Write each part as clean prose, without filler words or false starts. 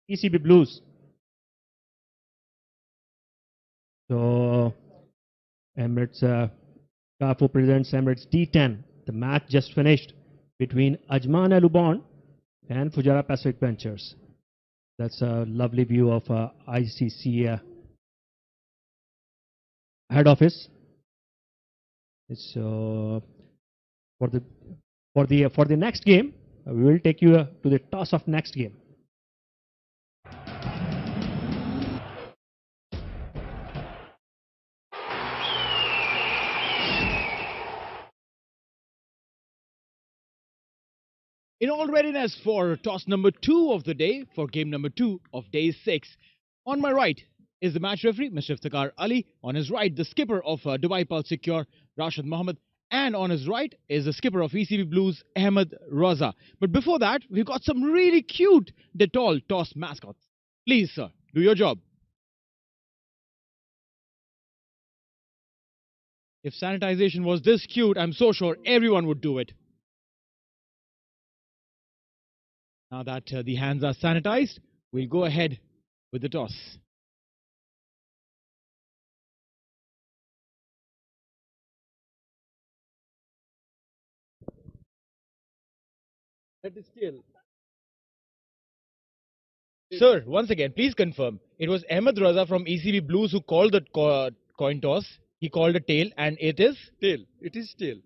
ECB Blues. So Emirates Kafu presents Emirates D10. The match just finished between Ajman Al Uban and Fujairah Pacific Ventures. That's a lovely view of ICC head office. So for the next game, we will take you to the toss of next game. In all readiness for toss number 2 of the day, for game number 2 of day 6. On my right is the match referee, Mr. Iftikhar Ali. On his right, the skipper of Dubai Pulse Secure, Rashid Mohammed. And on his right is the skipper of ECB Blues, Ahmed Raza. But before that, we've got some really cute Dettol toss mascots. Please, sir, do your job. If sanitization was this cute, I'm so sure everyone would do it. Now that the hands are sanitized, we'll go ahead with the toss. That is still. Sir, once again, please confirm. It was Ahmed Raza from ECB Blues who called the coin toss. He called a tail, and it is? Tail. It is tail.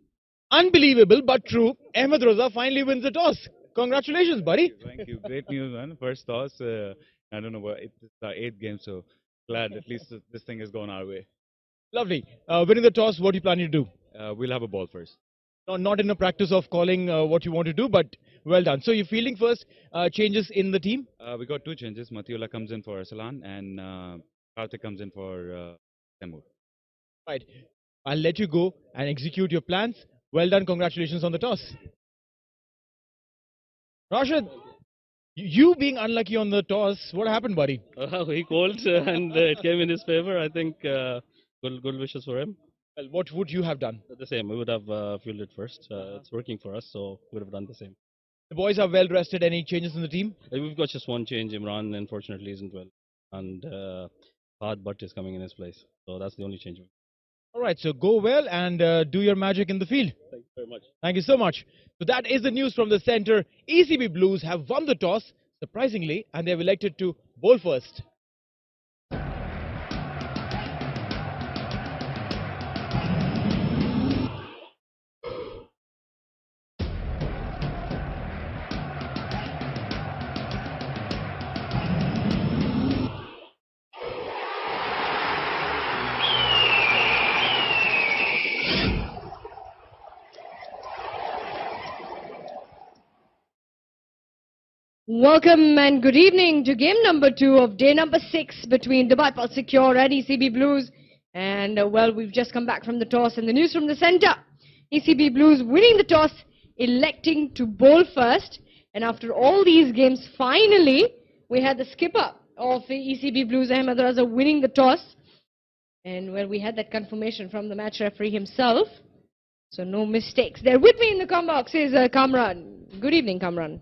Unbelievable, but true. Ahmed Raza finally wins the toss. Congratulations, buddy. Thank you. Great news, man. First toss. I don't know what. It's our 8th game, so glad at least this thing has gone our way. Lovely. Winning the toss, what are you planning to do? We'll have a ball first. No, not in a practice of calling what you want to do, but well done. So you're fielding first. Changes in the team? We got 2 changes. Matiola comes in for Arsalan and Karthik comes in for Temur. Right. I'll let you go and execute your plans. Well done. Congratulations on the toss. Rashid, you being unlucky on the toss, what happened, buddy? He called and it came in his favor. I think good wishes for him. Well, what would you have done? The same. We would have fielded first. It's working for us, so we would have done the same. The boys are well rested. Any changes in the team? We've got just one change. Imran, unfortunately, isn't well. And Fahad Butt is coming in his place. So that's the only change. All right, so go well and do your magic in the field. Thank you very much. Thank you so much. So that is the news from the center. ECB Blues have won the toss, surprisingly, and they have elected to bowl first. Welcome and good evening to game number 2 of day number 6 between Dubai Pulse Secure and ECB Blues. And well, we've just come back from the toss and the news from the center. ECB Blues winning the toss, electing to bowl first. And after all these games, finally, we had the skipper of the ECB Blues, Ahmed Raza, winning the toss. And well, we had that confirmation from the match referee himself. So no mistakes. There with me in the box is Kamran. Good evening, Kamran.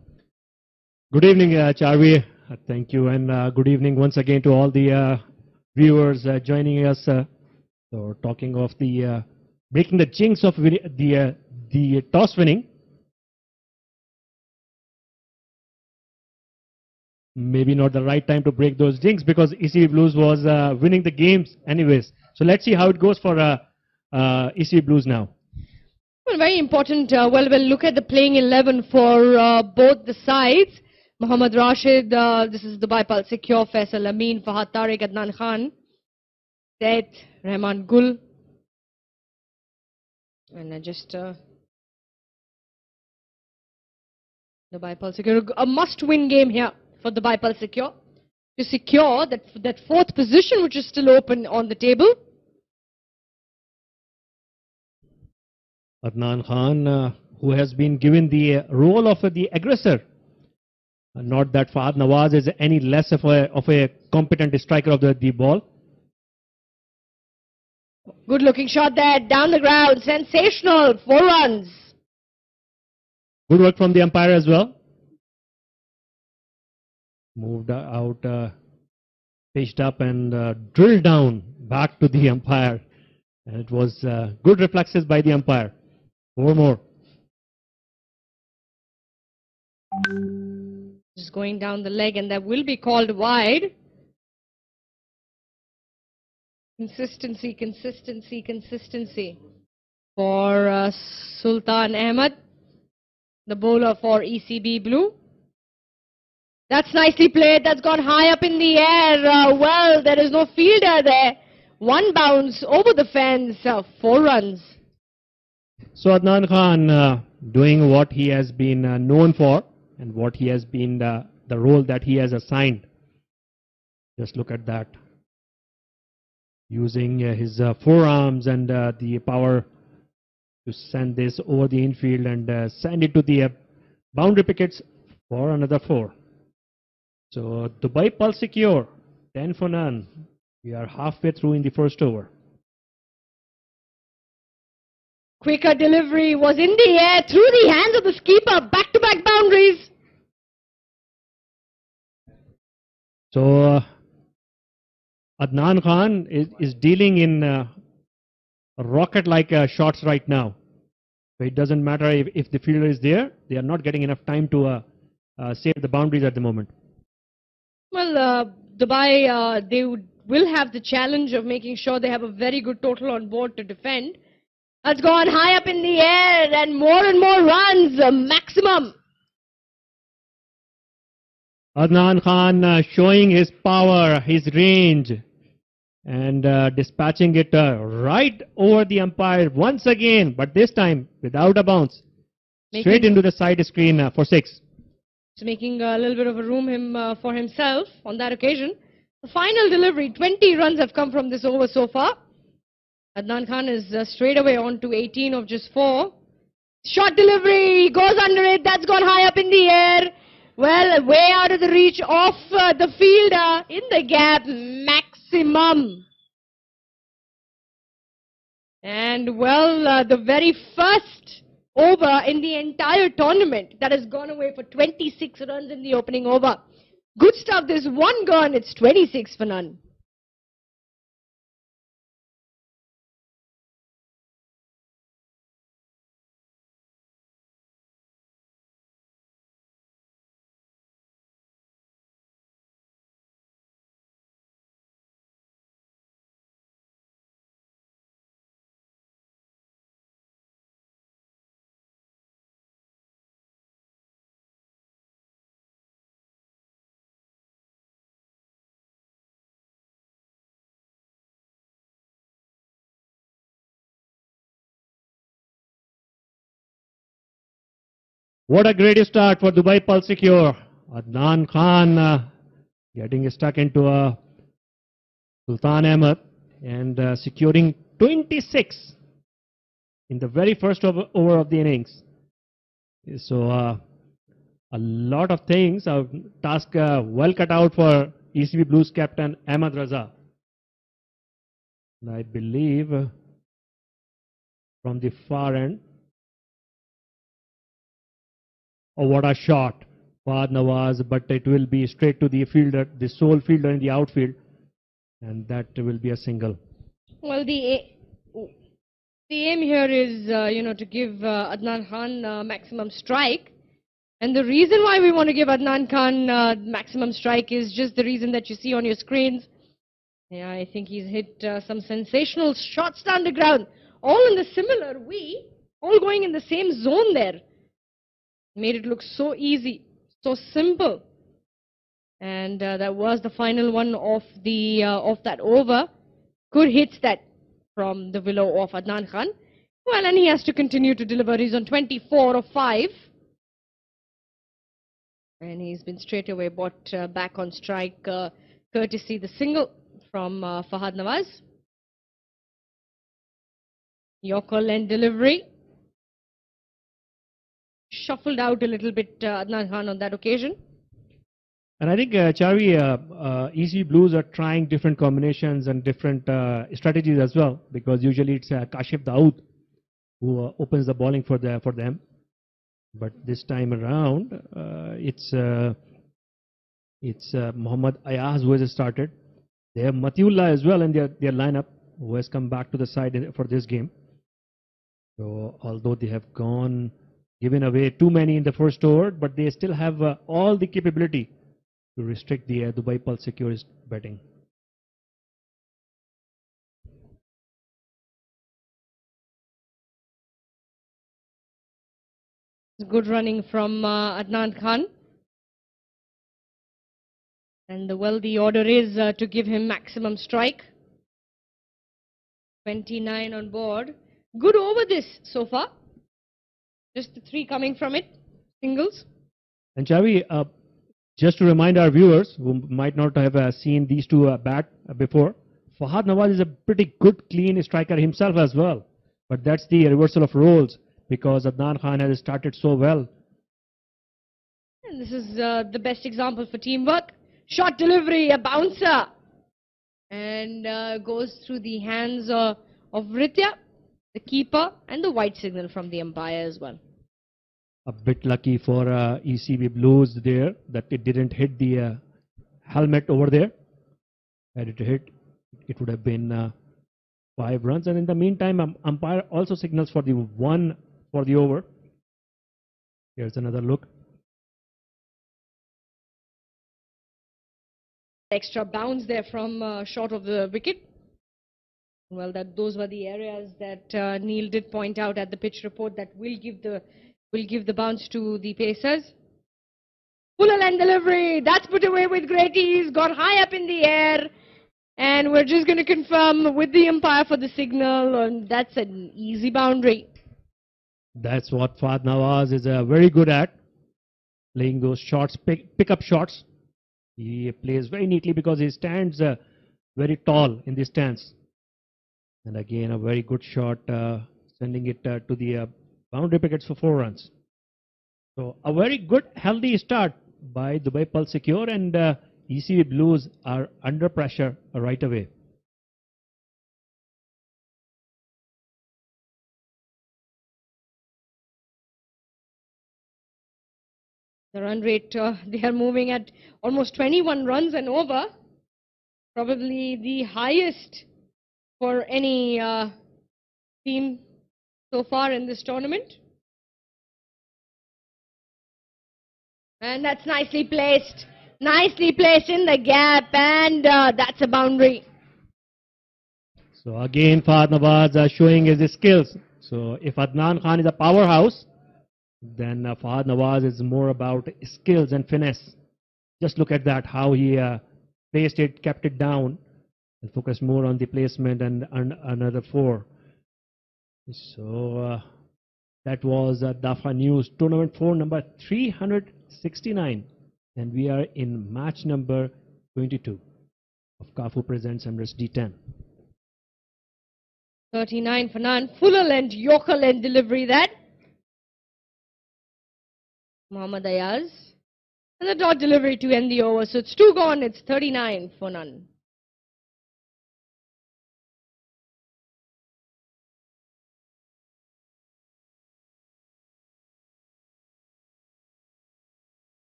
Good evening, Charvi. Thank you, and good evening once again to all the viewers joining us. So, talking of the breaking the jinx of the toss winning. Maybe not the right time to break those jinx because ECB Blues was winning the games anyways. So let's see how it goes for ECB Blues now. Well, very important. We'll look at the playing 11 for both the sides. Mohammad Rashid, this is Dubai Pulse Secure, Faisal Amin, Fahad Tariq, Adnan Khan, Zaid, Rahman Gul. And Dubai Pulse Secure, a must-win game here for Dubai Pulse Secure to secure that 4th position which is still open on the table. Adnan Khan, who has been given the role of the aggressor. Not that Fahad Nawaz is any less of a competent striker of the ball. Good looking shot there, down the ground, sensational, 4 runs. Good work from the umpire as well. moved out, pitched up and drilled down back to the umpire. And it was good reflexes by the umpire. 4 more. Just going down the leg, and that will be called wide. Consistency, consistency, consistency for Sultan Ahmed, the bowler for ECB Blue. That's nicely played. That's gone high up in the air. Well, there is no fielder there. One bounce over the fence, 4 runs. So Adnan Khan doing what he has been known for and what he has been the role that he has assigned. Just look at that. Using his forearms and the power to send this over the infield and send it to the boundary pickets for another 4. So Dubai Pulse secure, 10 for none. We are halfway through in the first over. Quicker delivery was in the air, through the hands of the skipper, back-to-back boundaries. So Adnan Khan is dealing in rocket-like shots right now. So it doesn't matter if the fielder is there, they are not getting enough time to save the boundaries at the moment. Well, Dubai, they will have the challenge of making sure they have a very good total on board to defend. That's gone high up in the air and more runs, maximum. Adnan Khan showing his power, his range, and dispatching it right over the umpire once again, but this time without a bounce. Straight into the side screen for 6. He's making a little bit of a room for himself on that occasion. The final delivery, 20 runs have come from this over so far. Adnan Khan is straight away on to 18 of just 4. Short delivery, goes under it, that's gone high up in the air. Well, way out of the reach of the fielder, in the gap, maximum. And well, the very first over in the entire tournament that has gone away for 26 runs in the opening over. Good stuff, there's one gone, it's 26 for none. What a great start for Dubai Pulse secure. Adnan Khan getting stuck into a Sultan Ahmed and securing 26 in the very first over of the innings. So a lot of things, a task well cut out for ECB Blues captain Ahmed Raza. And I believe from the far end. Oh, what a shot. Fahad Nawaz, but it will be straight to the fielder, the sole fielder in the outfield, and that will be a single. Well, the aim here is, to give Adnan Khan maximum strike. And the reason why we want to give Adnan Khan maximum strike is just the reason that you see on your screens. Yeah, I think he's hit some sensational shots down the ground, all in the similar way, all going in the same zone there. Made it look so easy, so simple. And that was the final one of that over. Good hits that from the willow of Adnan Khan. Well, and he has to continue to deliver. He's on 24 of 5. And he's been straight away brought back on strike, courtesy the single from Fahad Nawaz. Yorker and delivery. Shuffled out a little bit Adnan Khan on that occasion. And I think, Chavi, ECB Blues are trying different combinations and different strategies as well, because usually it's Kashif Daoud who opens the bowling for them. But this time around, it's It's Muhammad Ayaz who has started. They have Matiullah as well in their lineup, who has come back to the side for this game. So although they have given away too many in the first over, but they still have all the capability to restrict the Dubai Pulse Securities betting. Good running from Adnan Khan. And the order is to give him maximum strike. 29 on board. Good over this so far. Just the 3 coming from it. Singles. And Chavi, just to remind our viewers who might not have seen these two bat before, Fahad Nawaz is a pretty good, clean striker himself as well. But that's the reversal of roles because Adnan Khan has started so well. And this is the best example for teamwork. Shot delivery, a bouncer. And goes through the hands of Ritya, the keeper, and the white signal from the umpire as well. A bit lucky for ECB Blues there that it didn't hit the helmet over there. Had it hit, it would have been 5 runs. And in the meantime, umpire also signals for the 1 for the over. Here's another look. Extra bounce there from short of the wicket. Well, those were the areas that Neil did point out at the pitch report that will give the bounce to the Pacers. Fuller and delivery, that's put away with great ease, got high up in the air, and we're just going to confirm with the umpire for the signal, and that's an easy boundary. That's what Fahad Nawaz is very good at, playing those shots, pick-up shots. He plays very neatly because he stands very tall in the stance. And again, a very good shot, sending it to the boundary pickets for 4 runs. So a very good, healthy start by Dubai Pulse Secure, and ECB Blues are under pressure right away. The run rate, they are moving at almost 21 runs and over. Probably the highest for any team so far in this tournament. And that's nicely placed. Nicely placed in the gap, and that's a boundary. So again, Fahad Nawaz showing his skills. So if Adnan Khan is a powerhouse, then Fahad Nawaz is more about skills and finesse. Just look at that, how he placed it, kept it down, and focused more on the placement and another 4. So that was DAFA News Tournament 4 number 369. And we are in match number 22 of Kafu Presents Emirates D10. 39 for none. Fuller length, Yorker length delivery that. Muhammad Ayaz. And the dot delivery to end the over. So it's 2 gone. It's 39 for none.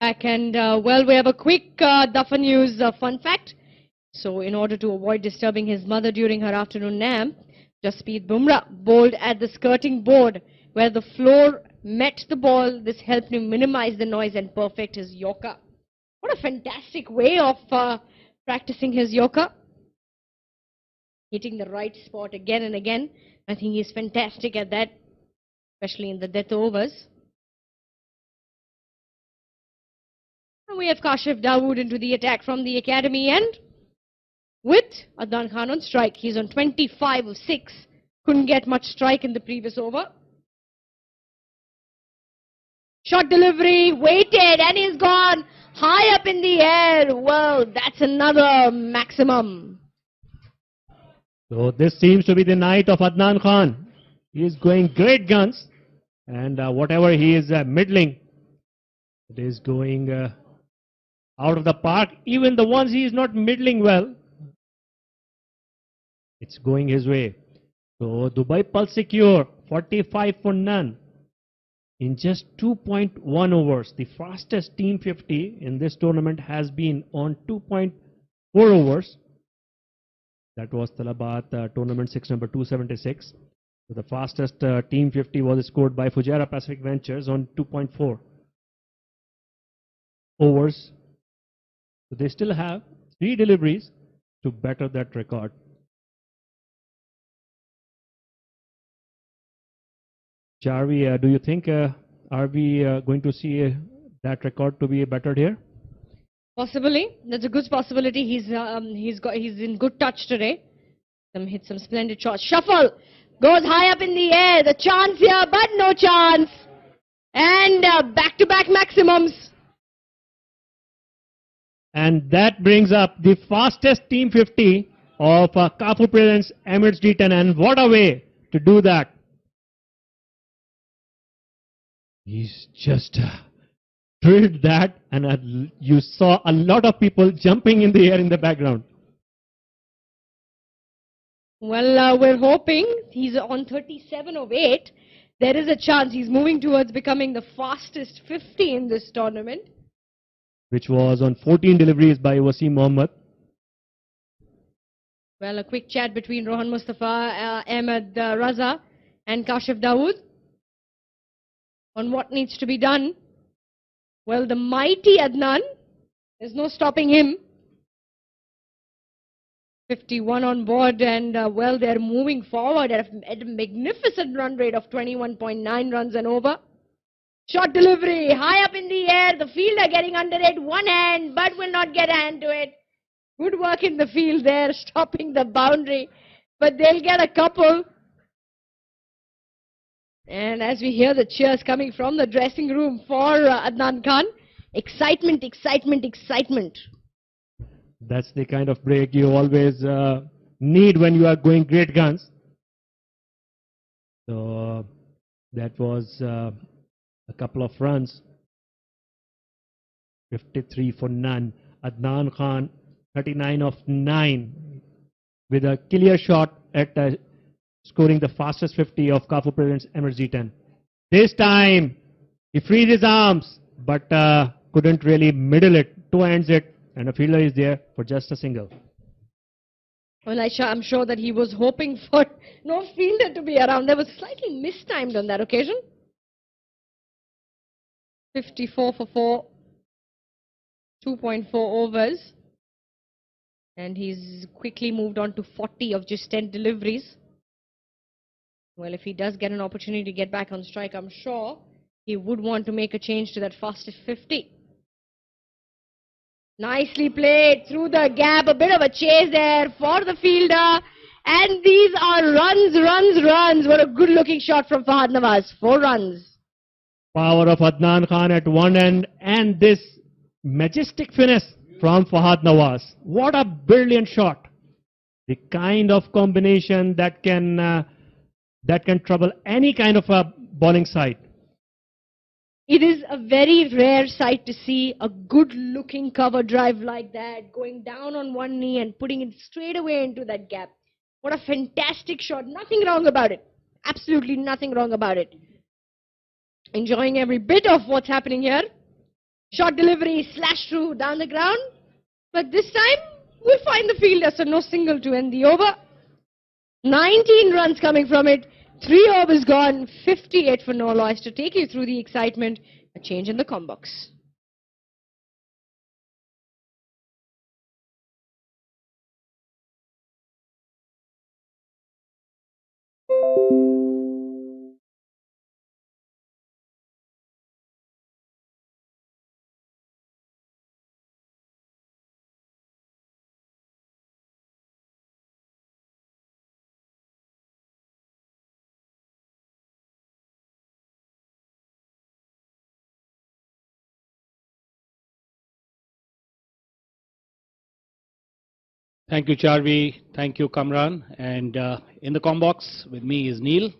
And well, we have a quick Dafa News fun fact. So in order to avoid disturbing his mother during her afternoon nap, Jasprit Bumrah bowled at the skirting board where the floor met the ball. This helped him minimize the noise and perfect his Yorker. What a fantastic way of practicing his Yorker. Hitting the right spot again and again. I think he's fantastic at that, especially in the death overs. And we have Kashif Dawood into the attack from the academy end with Adnan Khan on strike. He's on 25 of 6. Couldn't get much strike in the previous over. Shot delivery, waited, and he's gone high up in the air. Well, that's another maximum. So this seems to be the night of Adnan Khan. He is going great guns, and whatever he is middling, it is going out of the park. Even the ones he is not middling well, it's going his way. So Dubai Pulse Secure, 45 for none in just 2.1 overs. The fastest Team 50 in this tournament has been on 2.4 overs. That was Talabat tournament 6 number 276. So the fastest Team 50 was scored by Fujairah Pacific Ventures on 2.4 overs. So they still have 3 deliveries to better that record. Jarvi, do you think are we going to see that record to be bettered here? Possibly, that's a good possibility. He's in good touch today. Hit some splendid shots. Shuffle goes high up in the air. The chance here, but no chance. And back-to-back maximums. And that brings up the fastest Team 50 of Kafu presents Emirates D10. And what a way to do that! He's just drilled that, and you saw a lot of people jumping in the air in the background. Well, we're hoping he's on 37 of 8. There is a chance he's moving towards becoming the fastest 50 in this tournament. Which was on 14 deliveries by Wasim Mohammed. Well, a quick chat between Rohan Mustafa, Ahmed Raza and Kashif Dawood on what needs to be done. Well, the mighty Adnan, there's no stopping him. 51 on board, and well, they're moving forward at a magnificent run rate of 21.9 runs and over. Shot delivery, high up in the air, the fielder getting under it, one hand, but will not get a hand to it. Good work in the field there, stopping the boundary, but they'll get a couple. And as we hear the cheers coming from the dressing room for Adnan Khan, excitement, excitement, excitement. That's the kind of break you always need when you are going great guns. So that was a couple of runs. 53 for none. Adnan Khan, 39 of 9 with a clear shot at scoring the fastest 50 of Kafu Presents Emirates D10. This time, he freed his arms, but couldn't really middle it, two ends it, and a fielder is there for just a single. Well, I'm sure that he was hoping for no fielder to be around. That was slightly mistimed on that occasion. 54 for 4, 2.4 overs. And he's quickly moved on to 40 of just 10 deliveries. Well, if he does get an opportunity to get back on strike, I'm sure he would want to make a change to that fastest 50. Nicely played through the gap, a bit of a chase there for the fielder. And these are runs, runs, runs. What a good looking shot from Fahad Nawaz. 4 runs. Power of Adnan Khan at one end, and this majestic finish from Fahad Nawaz. What a brilliant shot. The kind of combination that can trouble any kind of a bowling side. It is a very rare sight to see a good-looking cover drive like that, going down on one knee and putting it straight away into that gap. What a fantastic shot. Nothing wrong about it. Absolutely nothing wrong about it. Enjoying every bit of what's happening here. Shot delivery, slash through down the ground. But this time, we'll find the fielder, so no single to end the over. 19 runs coming from it. 3 overs gone, 58 for no loss. To take you through the excitement, a change in the com box. Thank you, Charvi. Thank you, Kamran. And in the combox with me is Neil.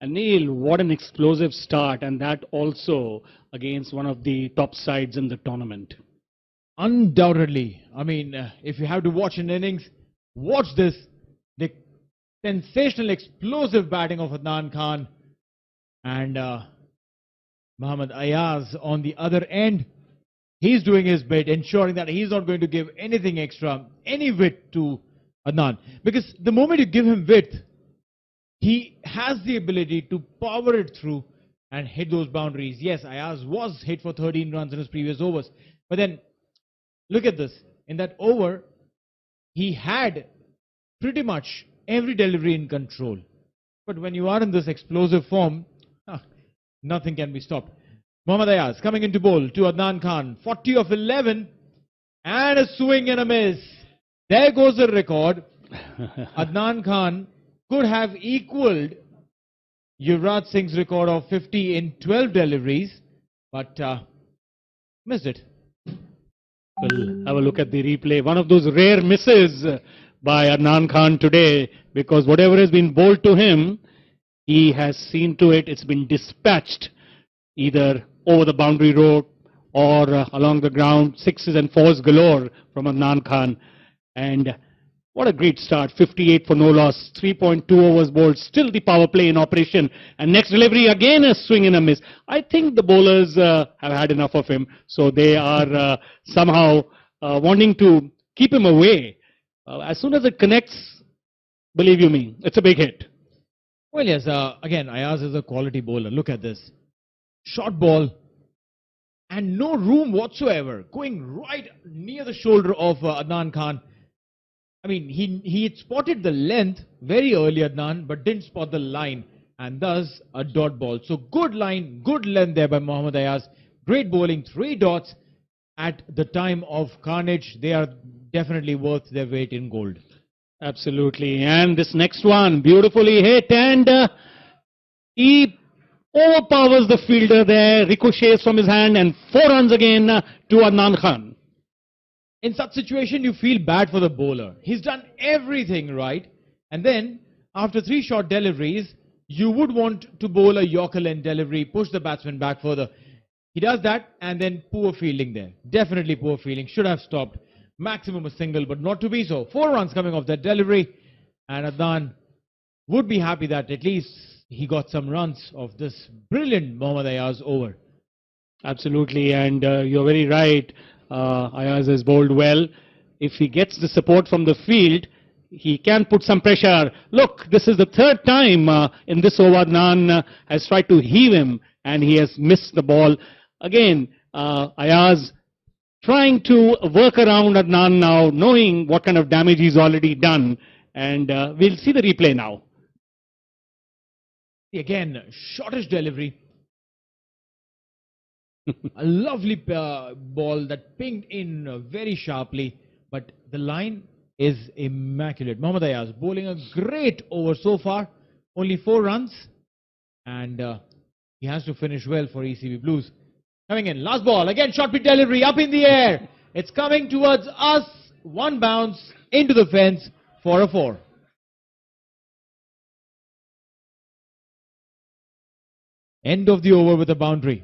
And Neil, what an explosive start, and that also against one of the top sides in the tournament. Undoubtedly. I mean, if you have to watch an innings, watch this. The sensational explosive batting of Adnan Khan and Mohammad Ayaz on the other end. He's doing his bit, ensuring that he's not going to give anything extra, any width to Adnan. Because the moment you give him width, he has the ability to power it through and hit those boundaries. Yes, Ayaz was hit for 13 runs in his previous overs. But then, look at this. In that over, he had pretty much every delivery in control. But when you are in this explosive form, nothing can be stopped. Mohammad Ayaz coming into bowl to Adnan Khan. 40 of 11 and a swing and a miss. There goes the record. Adnan Khan could have equaled Yuvraj Singh's record of 50 in 12 deliveries, but missed it. We'll have a look at the replay. One of those rare misses by Adnan Khan today, because whatever has been bowled to him, he has seen to it it's been dispatched either over the boundary road or along the ground. Sixes and fours galore from Adnan Khan. And what a great start. 58 for no loss. 3.2 overs bowled. Still the power play in operation. And next delivery again a swing and a miss. I think the bowlers have had enough of him. So they are somehow wanting to keep him away. As soon as it connects, believe you me, it's a big hit. Well, yes, again, Ayaz is a quality bowler. Look at this. Short ball and no room whatsoever. Going right near the shoulder of Adnan Khan. I mean, he had spotted the length very early, Adnan, but didn't spot the line. And thus, a dot ball. So, good line, good length there by Mohammad Ayaz. Great bowling, 3 dots at the time of carnage. They are definitely worth their weight in gold. Absolutely. And this next one, beautifully hit. And he overpowers the fielder there. Ricochets from his hand and 4 runs again to Adnan Khan. In such situation, you feel bad for the bowler. He's done everything right. And then, after 3 short deliveries, you would want to bowl a Yorker length delivery, push the batsman back further. He does that, and then poor fielding there. Definitely poor fielding. Should have stopped. Maximum a single, but not to be so. 4 runs coming off that delivery. And Adnan would be happy that at least he got some runs of this brilliant Mohammad Ayaz over. Absolutely. And you're very right. Ayaz has bowled well. If he gets the support from the field, he can put some pressure. Look, this is the 3rd time in this over Adnan has tried to heave him and he has missed the ball. Again, Ayaz trying to work around Adnan now, knowing what kind of damage he's already done. And we'll see the replay now. Again, shortish delivery. A lovely ball that pinged in very sharply, but the line is immaculate. Mohammad Ayaz bowling a great over so far, only 4 runs, and he has to finish well for ECB Blues. Coming in, last ball, again short pitch delivery up in the air. It's coming towards us, 1 bounce into the fence for a 4. End of the over with a boundary.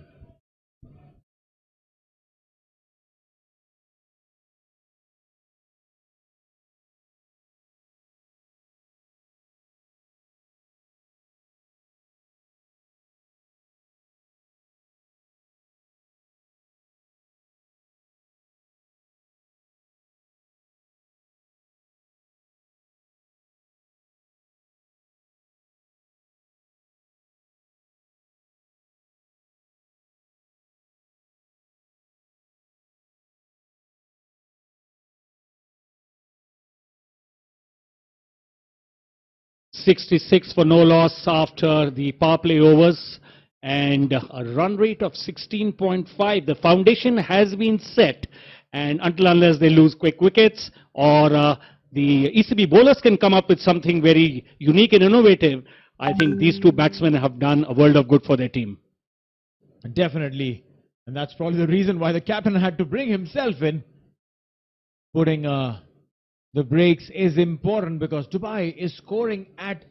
.66 for no loss after the power play overs and a run rate of 16.5. The foundation has been set, and until unless they lose quick wickets or the ECB bowlers can come up with something very unique and innovative, I think these 2 batsmen have done a world of good for their team. Definitely. And that's probably the reason why the captain had to bring himself in, putting the breaks is important because Dubai is scoring at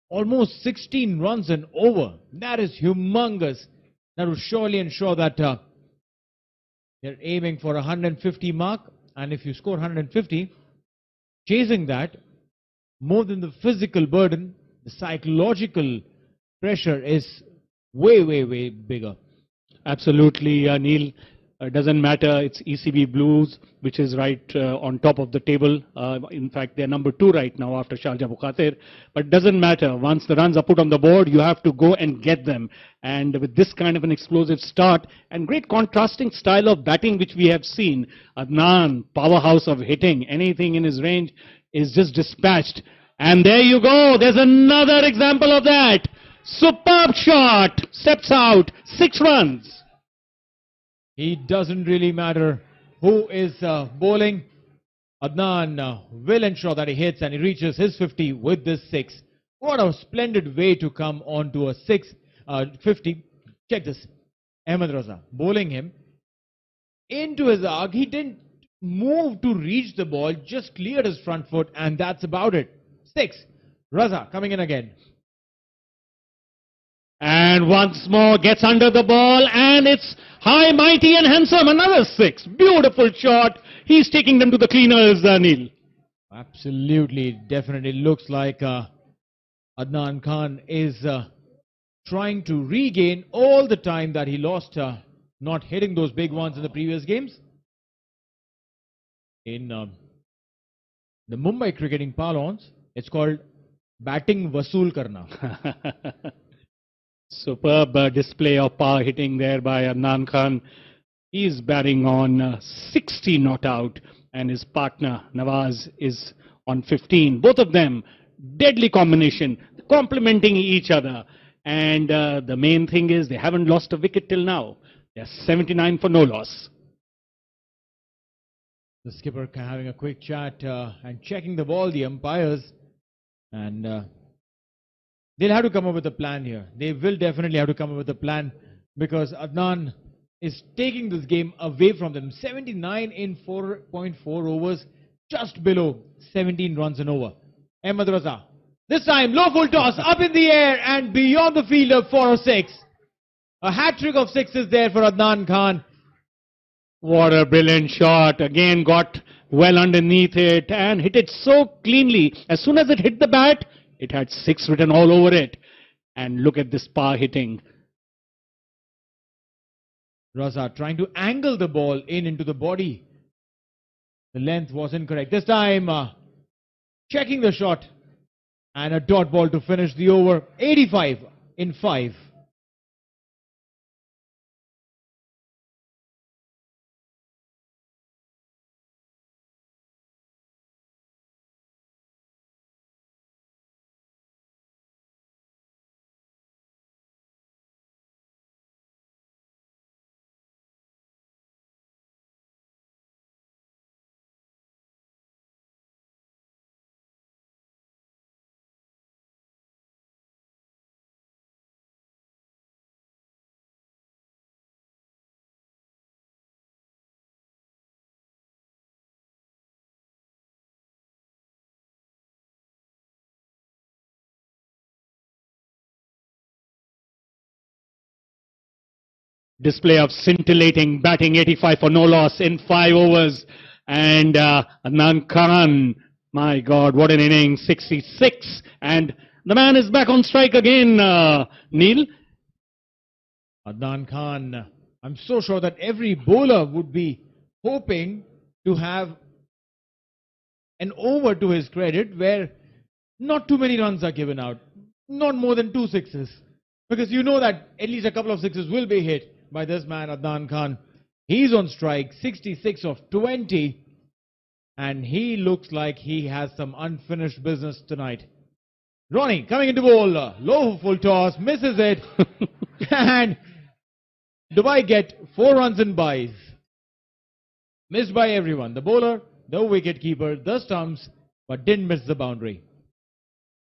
almost 16 runs and over. That is humongous. That will surely ensure that they're aiming for a 150 mark. And if you score 150, chasing that, more than the physical burden, the psychological pressure is way, way, way bigger. Absolutely, Neil. Doesn't matter. It's ECB Blues, which is right on top of the table. In fact, they're number 2 right now after Sharjah Bukhatir. But it doesn't matter. Once the runs are put on the board, you have to go and get them. And with this kind of an explosive start and great contrasting style of batting, which we have seen, Adnan, powerhouse of hitting, anything in his range is just dispatched. And there you go. There's another example of that. Superb shot. Steps out. 6 runs. It doesn't really matter who is bowling. Adnan will ensure that he hits and he reaches his 50 with this 6. What a splendid way to come on to a 50. Check this. Ahmed Raza bowling him into his arc. He didn't move to reach the ball, just cleared his front foot, and that's about it. 6. Raza coming in again. And once more gets under the ball, and it's high, mighty and handsome. Another 6. Beautiful shot. He's taking them to the cleaners, Neil. Absolutely. Definitely looks like Adnan Khan is trying to regain all the time that he lost not hitting those big ones in the previous games. In the Mumbai cricketing parlance, it's called batting vasool karna. Superb display of power hitting there by Adnan Khan. He's batting on 60 not out, and his partner Nawaz is on 15. Both of them, deadly combination, complementing each other. And the main thing is they haven't lost a wicket till now. They're 79 for no loss. The skipper having a quick chat and checking the ball, the umpires, and they'll have to come up with a plan here. They will definitely have to come up with a plan because Adnan is taking this game away from them. 79 in 4.4 overs, just below 17 runs and over. Ahmed Raza. This time, low full toss, up in the air and beyond the fielder for a 6. A hat-trick of 6s there for Adnan Khan. What a brilliant shot. Again, got well underneath it and hit it so cleanly. As soon as it hit the bat, it had 6 written all over it. And look at this power hitting. Raza trying to angle the ball into the body. The length was incorrect. This time, checking the shot. And a dot ball to finish the over. 85 in 5. Display of scintillating batting, 85 for no loss in 5 overs. And Adnan Khan, my God, what an inning, 66. And the man is back on strike again, Neil. Adnan Khan, I'm so sure that every bowler would be hoping to have an over to his credit where not too many runs are given out. Not more than 2 6s. Because you know that at least a couple of 6s will be hit by this man, Adnan Khan. He's on strike, 66 of 20. And he looks like he has some unfinished business tonight. Ronnie coming into bowl, low full toss, misses it. And Dubai get 4 runs in buys. Missed by everyone. The bowler, the wicket keeper, the stumps, but didn't miss the boundary.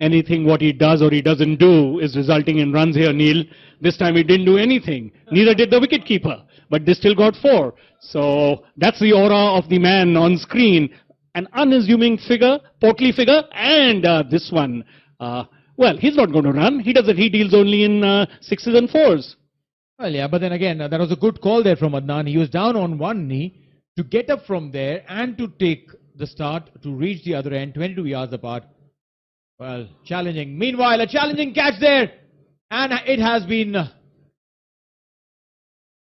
Anything what he does or he doesn't do is resulting in runs here, Neil. This time he didn't do anything. Neither did the wicketkeeper. But they still got 4. So that's the aura of the man on screen. an unassuming figure, portly figure, and this one, well, he's not going to run. He doesn't. He deals only in sixes and fours. Well, yeah, but then again, that was a good call there from Adnan. He was down on one knee to get up from there and to take the start to reach the other end, 22 yards apart. Well, challenging. Meanwhile, a challenging catch there, and it has been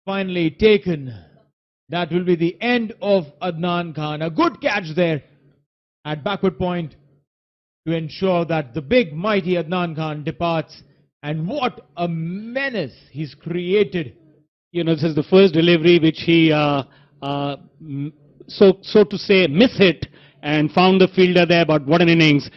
finally taken. That will be the end of Adnan Khan. A good catch there at backward point to ensure that the big mighty Adnan Khan departs. And what a menace he's created. You know, this is the first delivery which he, so to say, mishit and found the fielder there, but what an innings.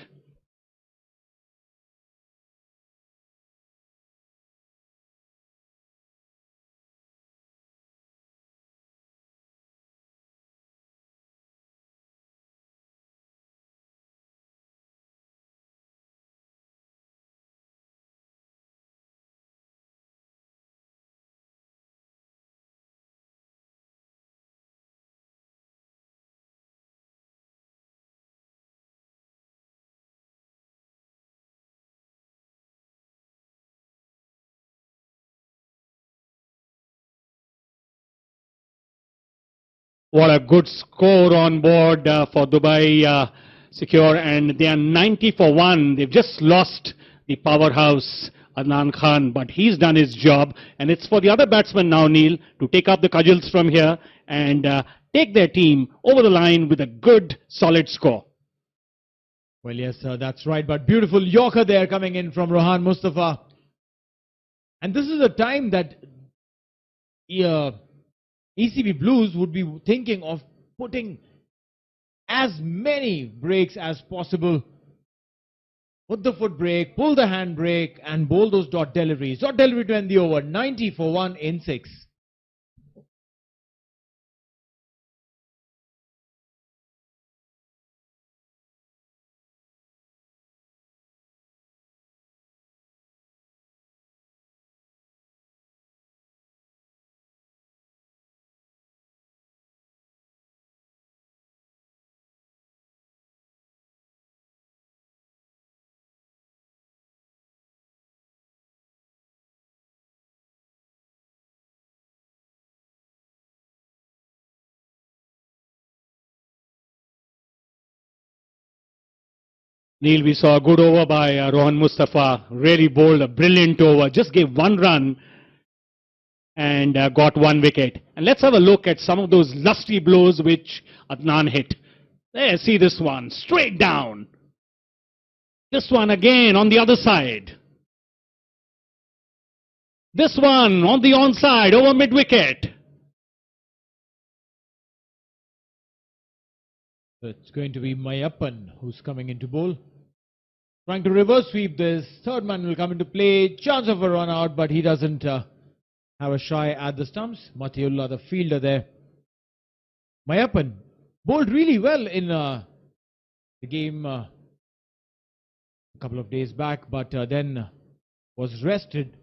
What a good score on board for Dubai Secure, and they are 90 for 1. They've just lost the powerhouse Adnan Khan, but he's done his job, and it's for the other batsmen now, Neil, to take up the cudgels from here and take their team over the line with a good, solid score. Well, yes, that's right, but beautiful Yorker there coming in from Rohan Mustafa. And this is a time that ECB Blues would be thinking of putting as many breaks as possible. Put the foot brake, pull the hand brake, and bowl those dot deliveries. Dot delivery to end the over, 90 for 1 in 6. Neil, we saw a good over by Rohan Mustafa. Really bowled a brilliant over. Just gave 1 run and got 1 wicket. And let's have a look at some of those lusty blows which Adnan hit. There, see this one. Straight down. This one again on the other side. This one on the onside over mid-wicket. It's going to be Mayappan who's coming into bowl. Trying to reverse sweep this. Third man will come into play. Chance of a run out, but he doesn't have a shy at the stumps. Matiullah, the fielder there. Mayappan bowled really well in the game a couple of days back, but then was rested.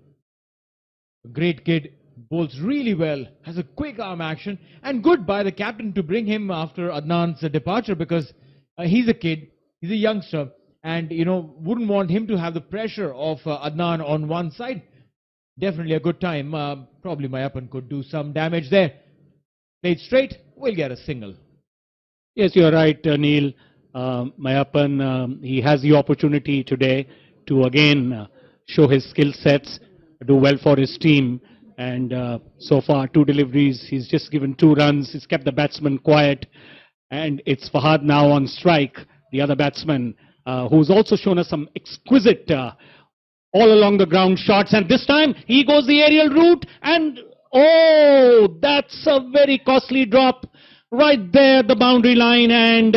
A great kid. Bowls really well, has a quick arm action, and good by the captain to bring him after Adnan's departure, because he's a kid, he's a youngster, and wouldn't want him to have the pressure of Adnan on one side. Definitely a good time. Probably Mayappan could do some damage there. Played straight, we'll get a single. Yes, you're right, Neil. Mayappan, he has the opportunity today to again show his skill sets, do well for his team. And so far, 2 deliveries. He's just given 2 runs. He's kept the batsman quiet. And it's Fahad now on strike, the other batsman, who's also shown us some exquisite all along the ground shots. And this time, he goes the aerial route. And, oh, that's a very costly drop right there, the boundary line. And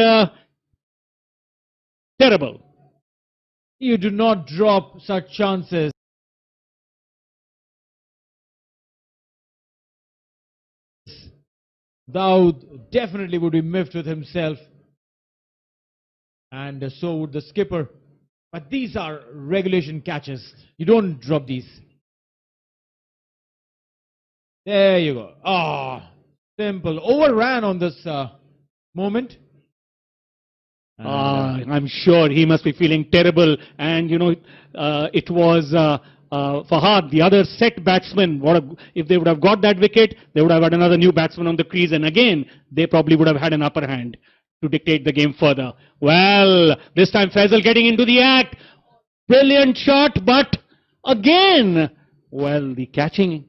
terrible. You do not drop such chances. Dawood definitely would be miffed with himself, and so would the skipper. But these are regulation catches. You don't drop these. There you go. Ah, simple. Overran on this moment. I'm sure he must be feeling terrible. And, it was Fahad, the other set batsman. If they would have got that wicket, they would have had another new batsman on the crease. And again, they probably would have had an upper hand to dictate the game further. Well, this time Faisal getting into the act. Brilliant shot, but again, well, the catching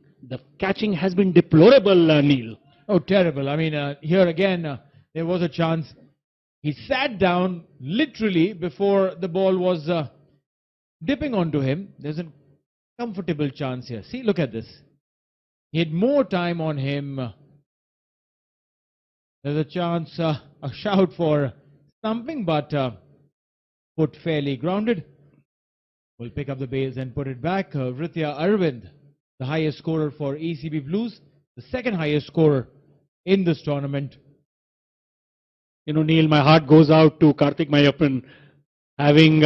has been deplorable, Neil. Oh, terrible. I mean, here again, there was a chance. He sat down literally before the ball was dipping onto him. There's a comfortable chance here. See, look at this. He had more time on him. There's a chance, a shout for stumping, but put fairly grounded. Will pick up the base and put it back. Vritya Arvind, the highest scorer for ECB Blues, the second highest scorer in this tournament. Neil, my heart goes out to Karthik Mayappan, having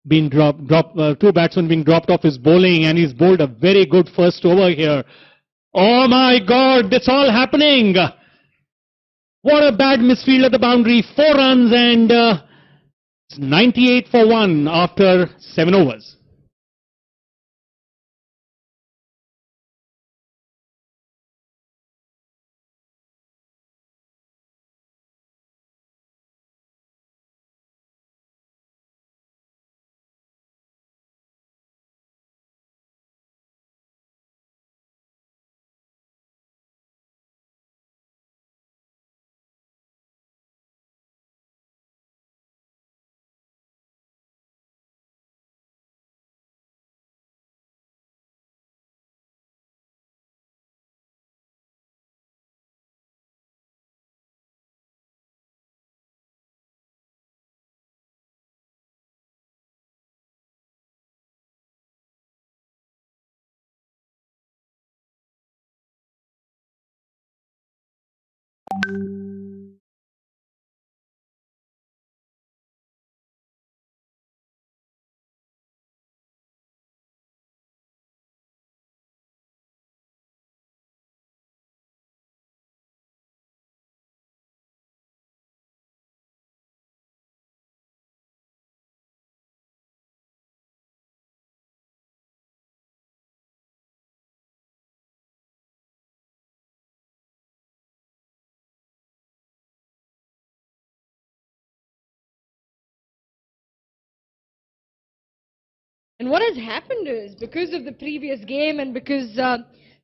been two batsmen being dropped off his bowling, and he's bowled a very good first over here. Oh my God, it's all happening. What a bad misfield at the boundary. 4 runs and it's 98 for 1 after 7 overs. And what has happened is, because of the previous game and because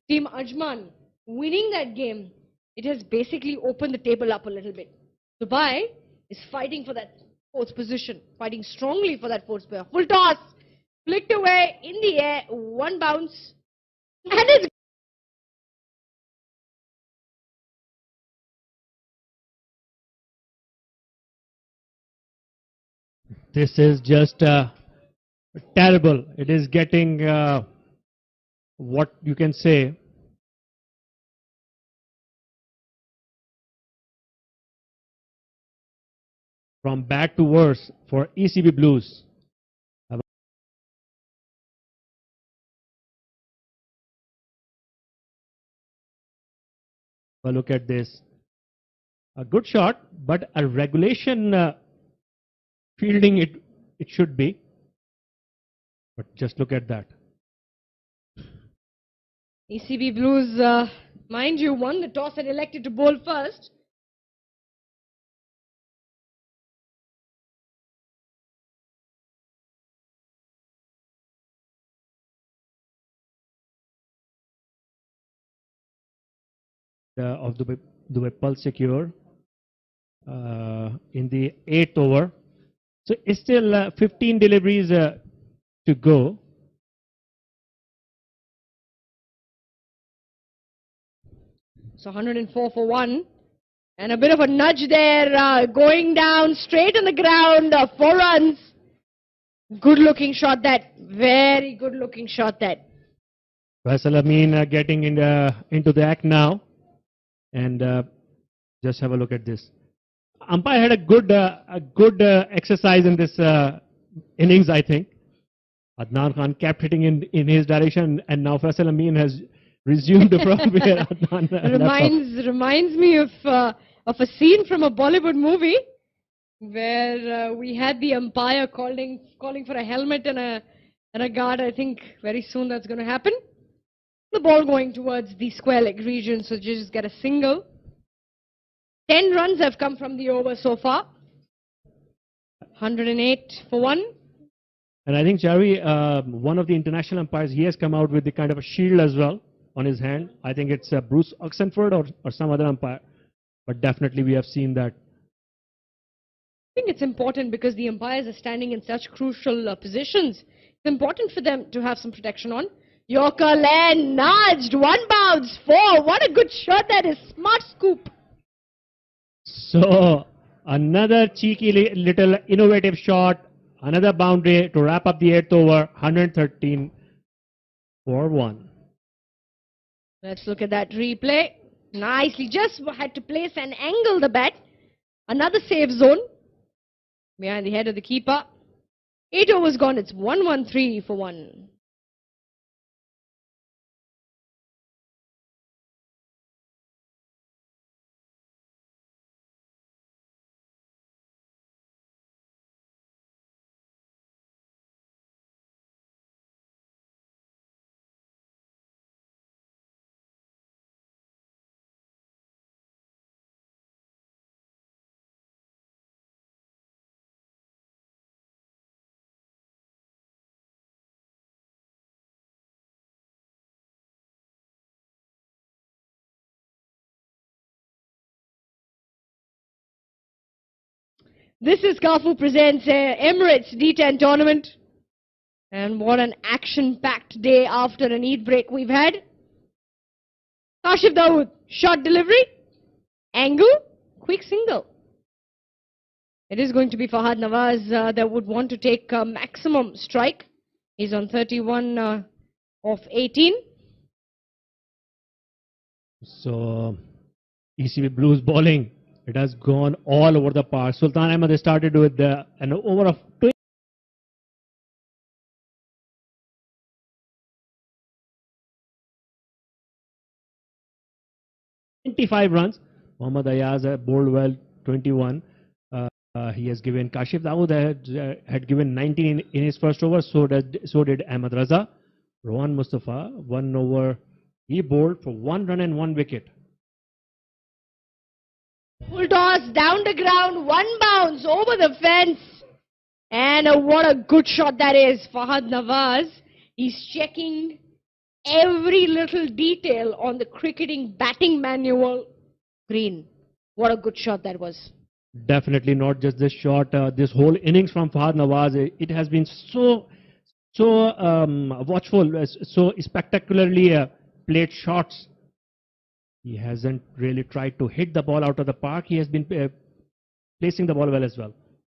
Team Ajman winning that game, it has basically opened the table up a little bit. Dubai is fighting for that fourth position, fighting strongly for that fourth spot. Full toss, flicked away in the air, one bounce, and it's This is just terrible. It is getting what you can say from bad to worse for ECB Blues. Have a look at this. A good shot, but a regulation fielding it should be. But just look at that. ECB Blues, mind you, won the toss and elected to bowl first. Of the Pulse Secure in the 8th over. So it's still 15 deliveries to go. So 104 for 1. And a bit of a nudge there, going down straight on the ground, 4 runs. Good looking shot that. Very good looking shot that. Faisal Amin getting into the act now. And just have a look at this. Umpire had a good exercise in this innings, I think. Adnan Khan kept hitting in his direction, and now Faisal Amin has resumed from where Adnan left off. Reminds me of a scene from a Bollywood movie where we had the umpire calling for a helmet and a guard. I think very soon that's going to happen. The ball going towards the square leg region, so just get a single. 10 runs have come from the over so far. 108 for 1. And I think, Charvi, one of the international umpires, he has come out with the kind of a shield as well on his hand. I think it's Bruce Oxenford or some other umpire. But definitely we have seen that. I think it's important because the umpires are standing in such crucial positions. It's important for them to have some protection on. Yorker land nudged, 1 bounce, 4. What a good shot that is. Smart scoop. So another cheeky little innovative shot. Another boundary to wrap up the 8th over. 113 for 1. Let's look at that replay. Nicely, just had to place and angle the bat. Another safe zone behind the head of the keeper. 8 overs gone. It's 113 for 1. This is Kafu presents Emirates D10 tournament. And what an action-packed day after an Eid break we've had. Kashif Dawood, short delivery, angle, quick single. It is going to be Fahad Nawaz that would want to take maximum strike. He's on 31 of 18. So ECB Blues bowling. It has gone all over the park. Sultan Ahmed started with an over of 25 runs. Mohammad Ayaz bowled well, 21. He has given Kashif Dawood had given 19 in his first over. So did Ahmed Raza. Rohan Mustafa 1 over. He bowled for 1 run and 1 wicket. Full toss, down the ground, 1 bounce, over the fence. And what a good shot that is. Fahad Nawaz, he's checking every little detail on the cricketing batting manual. Green. What a good shot that was. Definitely not just this shot. This whole innings from Fahad Nawaz, it has been so watchful, so spectacularly played shots. He hasn't really tried to hit the ball out of the park. He has been placing the ball well as well.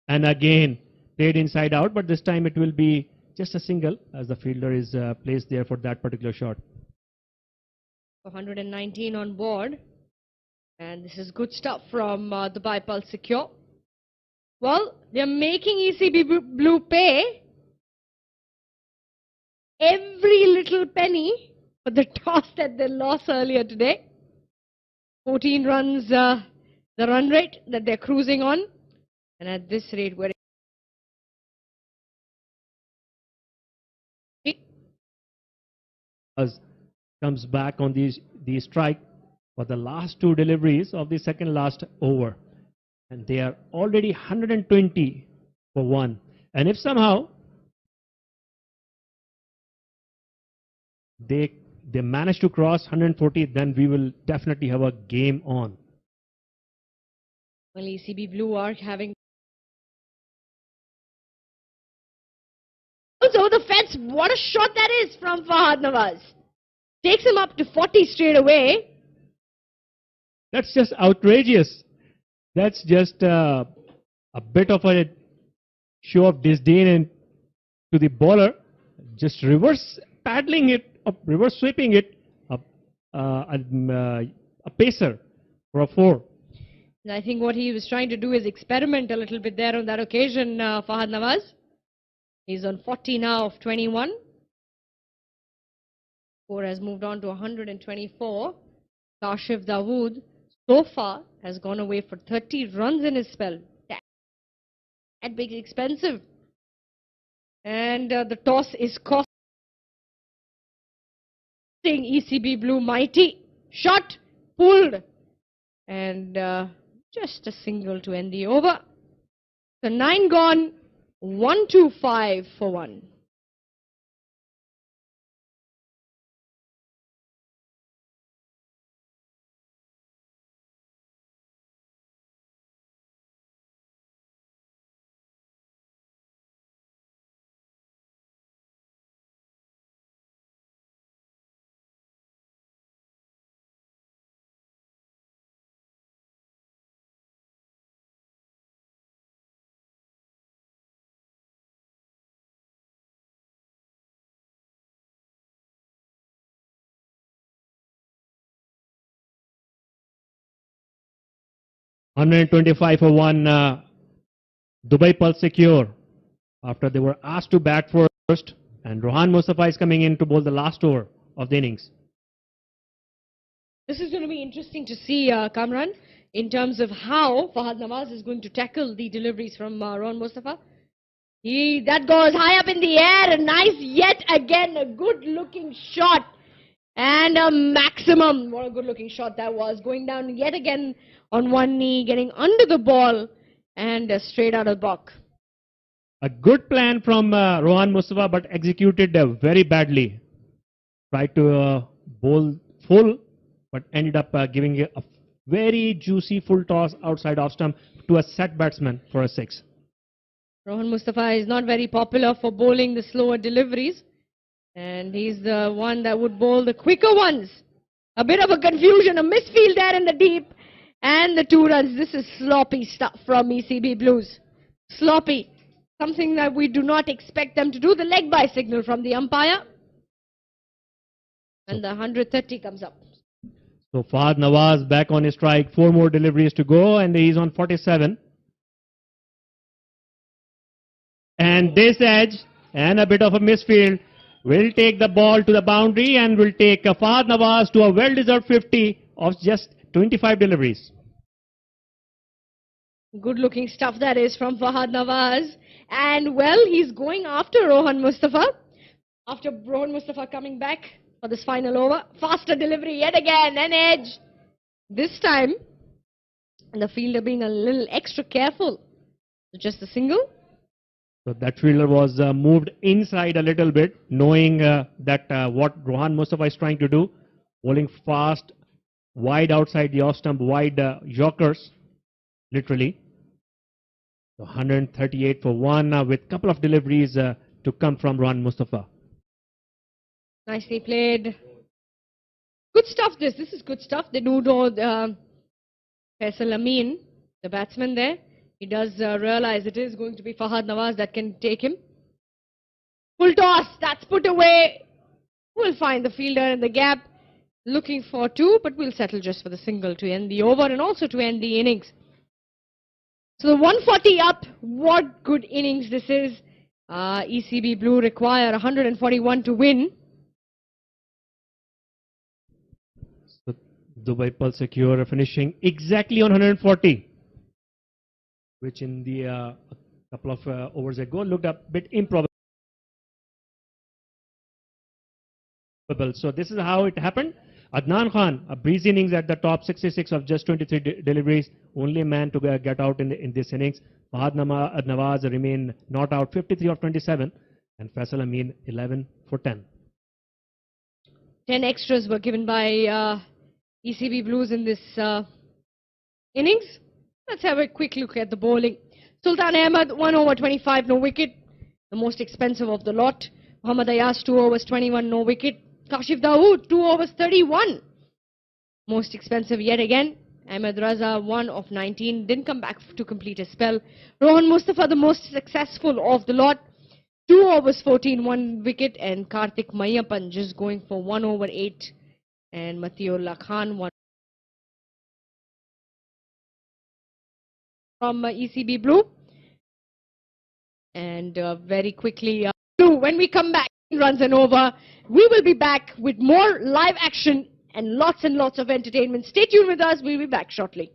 And again, played inside out, but this time it will be just a single as the fielder is placed there for that particular shot. 119 on board. And this is good stuff from Dubai Pulse Secure. Well, they're making ECB Blue pay every little penny for the toss that they lost earlier today. 14 runs, the run rate that they're cruising on. And at this rate, we're comes back on the strike for the last 2 deliveries of the second last over. And they are already 120 for 1. And if somehow they manage to cross 140, then we will definitely have a game on. Well, ECB Blue are having also the fence. What a shot that is from Fahad Nawaz. Takes him up to 40 straight away. That's just outrageous. That's just a bit of a show of disdain to the bowler. Just reverse paddling it, reverse sweeping it, a pacer for a 4. And I think what he was trying to do is experiment a little bit there on that occasion, Fahad Nawaz. He's on 40 now of 21. Score has moved on to 124. Kashif Dawood so far has gone away for 30 runs in his spell. That big expensive. And the toss is costing ECB Blue mighty. Shot pulled. And just a single to end the over. So 9 gone, 1-2-5 for 1. $125 for 1. Dubai Pulse secure after they were asked to bat first, and Rohan Mustafa is coming in to bowl the last over of the innings. This is going to be interesting to see, Kamran, in terms of how Fahad Nawaz is going to tackle the deliveries from Rohan Mustafa. That goes high up in the air, a nice, yet again, a good-looking shot. And a maximum, what a good-looking shot that was, going down yet again on one knee, getting under the ball, and straight out of the box. A good plan from Rohan Mustafa, but executed very badly. Tried to bowl full, but ended up giving a very juicy full toss outside off stump to a set batsman for a 6. Rohan Mustafa is not very popular for bowling the slower deliveries, and he's the one that would bowl the quicker ones. A bit of a confusion, a misfield there in the deep, and the 2 runs. This is sloppy stuff from ECB Blues. Sloppy. Something that we do not expect them to do. The leg by signal from the umpire. And the 130 comes up. So Fahad Nawaz back on his strike. 4 more deliveries to go, and he's on 47. And this edge, and a bit of a misfield, will take the ball to the boundary and will take Fahad Nawaz to a well-deserved 50 of just 25 deliveries. Good looking stuff that is from Fahad Nawaz. And well, he's going after Rohan Mustafa. After Rohan Mustafa coming back for this final over. Faster delivery yet again, an edge. This time, the fielder being a little extra careful. Just a single. So that fielder was moved inside a little bit, knowing that what Rohan Mustafa is trying to do, bowling fast, wide outside the off stump, wide Yorkers, literally. So 138 for 1 with a couple of deliveries to come from Rohan Mustafa. Nicely played. Good stuff this. This is good stuff. They do know Faisal Amin, the batsman there. He does realize it is going to be Fahad Nawaz that can take him. Full toss. That's put away. We'll find the fielder in the gap. Looking for 2, but we'll settle just for the single to end the over and also to end the innings. So the 140 up. What good innings this is. ECB Blue require 141 to win. So Dubai Pulse secure finishing exactly on 140. Which in the couple of overs ago looked a bit improbable. So this is how it happened. Adnan Khan, a breezy innings at the top, 66 of just 23 deliveries, only man to get out in this innings. Fahad Nawaz remain not out, 53 of 27, and Faisal Amin 11 for 10. 10 extras were given by ECB Blues in this innings. Let's have a quick look at the bowling. Sultan Ahmed, 1 over 25, no wicket. The most expensive of the lot. Muhammad Ayas, 2 overs 21, no wicket. Kashif Dawood, 2 overs 31. Most expensive yet again. Ahmed Raza, 1 of 19. Didn't come back to complete his spell. Rohan Mustafa, the most successful of the lot. 2 overs 14, 1 wicket. And Karthik Mayappan just going for 1 over 8. And Matiullah Khan, 1. From ECB Blue. And very quickly, when we come back, runs and over, we will be back with more live action and lots of entertainment. Stay tuned with us. We'll be back shortly.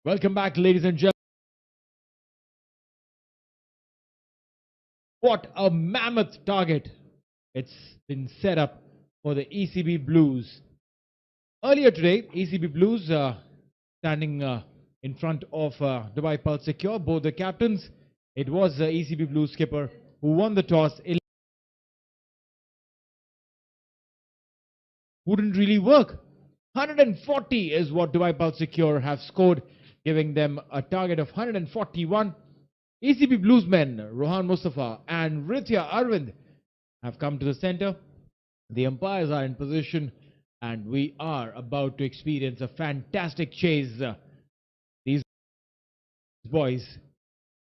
Welcome back, ladies and gentlemen. What a mammoth target it's been set up for the ECB Blues. Earlier today, ECB Blues standing in front of Dubai Pulse Secure, both the captains. It was the ECB Blues skipper who won the toss. Wouldn't really work. 140 is what Dubai Pulse Secure have scored, giving them a target of 141. ECB Bluesmen Rohan Mustafa and Ritya Arvind have come to the center. The umpires are in position and we are about to experience a fantastic chase. These boys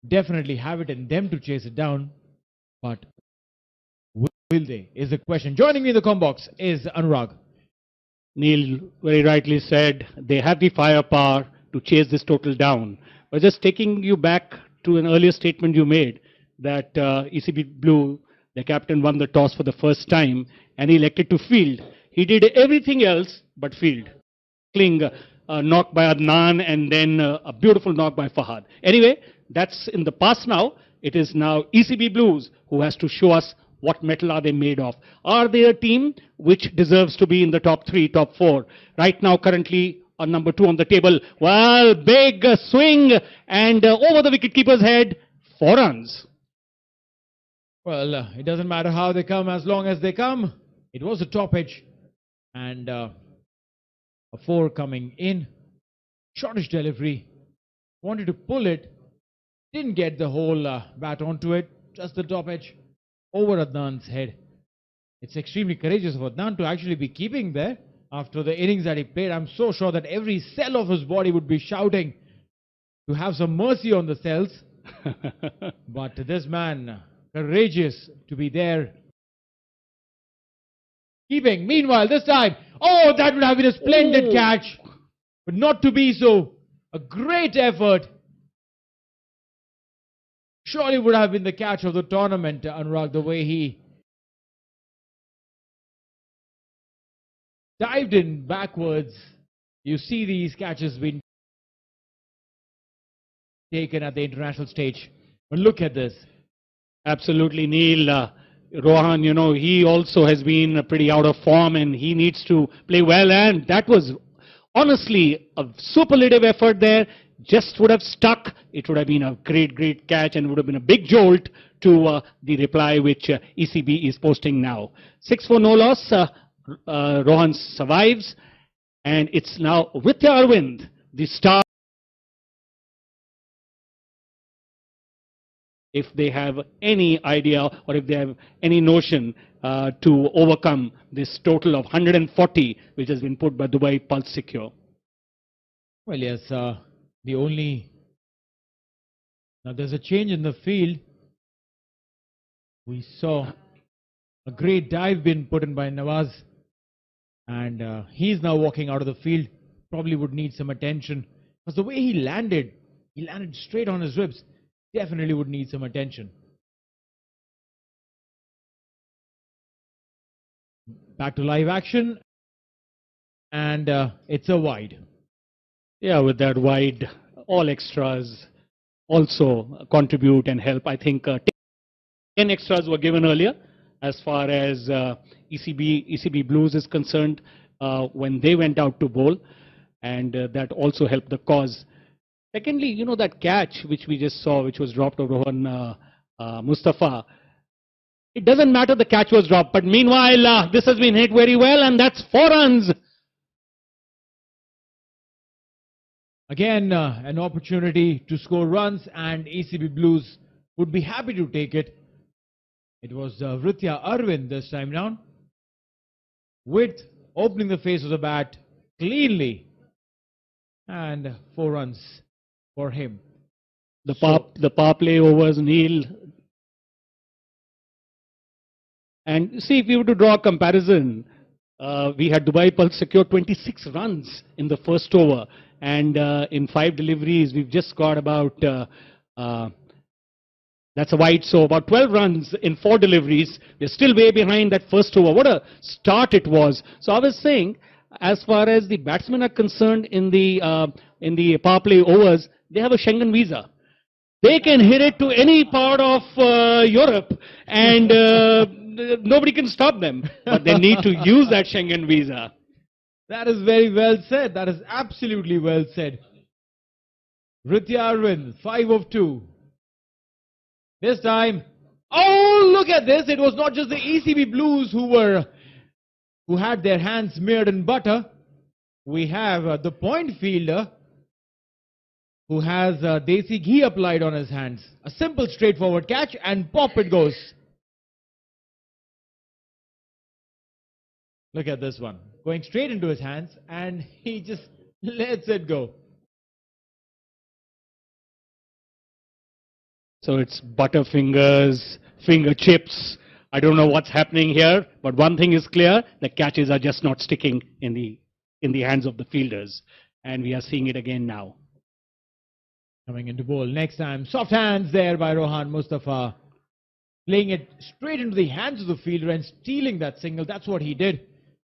definitely have it in them to chase it down, but will they is the question. Joining me in the com box is Anurag. Neil very rightly said they have the firepower to chase this total down. But just taking you back to an earlier statement you made that ECB Blue, the captain, won the toss for the first time and he elected to field. He did everything else but field. A knock by Adnan and then a beautiful knock by Fahad. Anyway, that's in the past now. It is now ECB Blues who has to show us what metal are they made of. Are they a team which deserves to be in the top 3, top 4? Right now, currently on number 2 on the table. Well, big swing and over the wicketkeeper's head, 4 runs. Well, it doesn't matter how they come as long as they come. It was a top edge and a 4 coming in. Shortish delivery. Wanted to pull it. Didn't get the whole bat onto it. Just the top edge over Adnan's head. It's extremely courageous of Adnan to actually be keeping there after the innings that he played. I'm so sure that every cell of his body would be shouting to have some mercy on the cells. But this man, courageous to be there. Keeping. Meanwhile, this time, oh, that would have been a splendid catch. But not to be so. A great effort. Surely would have been the catch of the tournament, Anurag, the way he dived in backwards. You see these catches being taken at the international stage. But look at this. Absolutely, Neil. Rohan, you know, he also has been pretty out of form and he needs to play well. And that was honestly a superlative effort there. Just would have stuck. It would have been a great, great catch and would have been a big jolt to the reply which ECB is posting now. 6 for no loss. Rohan survives. And it's now Ritya Arvind, the star. If they have any idea or if they have any notion to overcome this total of 140 which has been put by Dubai Pulse Secure. Well, yes, now there's a change in the field. We saw a great dive being put in by Nawaz and he's now walking out of the field. Probably would need some attention because the way he landed straight on his ribs. Definitely would need some attention. Back to live action. And it's a wide. Yeah, with that wide, all extras also contribute and help. I think 10 extras were given earlier as far as ECB Blues is concerned when they went out to bowl. And that also helped the cause. Secondly, you know, that catch which we just saw, which was dropped of Rohan Mustafa, it doesn't matter the catch was dropped, but meanwhile, this has been hit very well, and that's 4 runs. Again, an opportunity to score runs, and ECB Blues would be happy to take it. It was Ritya Arvind this time round, with opening the face of the bat cleanly, and 4 runs for him. The power play overs, Neil. And see, if we were to draw a comparison, we had Dubai Pulse secure 26 runs in the first over. And in 5 deliveries, we've just got about, that's a wide, so about 12 runs in 4 deliveries. We're still way behind that first over. What a start it was. So I was saying, as far as the batsmen are concerned in the power play overs, they have a Schengen visa. They can hit it to any part of Europe and nobody can stop them. But they need to use that Schengen visa. That is very well said. That is absolutely well said. Ritya Arvind, 5 of 2. This time, oh, look at this. It was not just the ECB Blues who had their hands smeared in butter. We have the point fielder who has desi ghee applied on his hands. A simple, straightforward catch, and pop it goes. Look at this one. Going straight into his hands, and he just lets it go. So it's butterfingers, finger chips. I don't know what's happening here, but one thing is clear, the catches are just not sticking in the hands of the fielders. And we are seeing it again now. Coming into bowl next time. Soft hands there by Rohan Mustafa. Playing it straight into the hands of the fielder and stealing that single. That's what he did.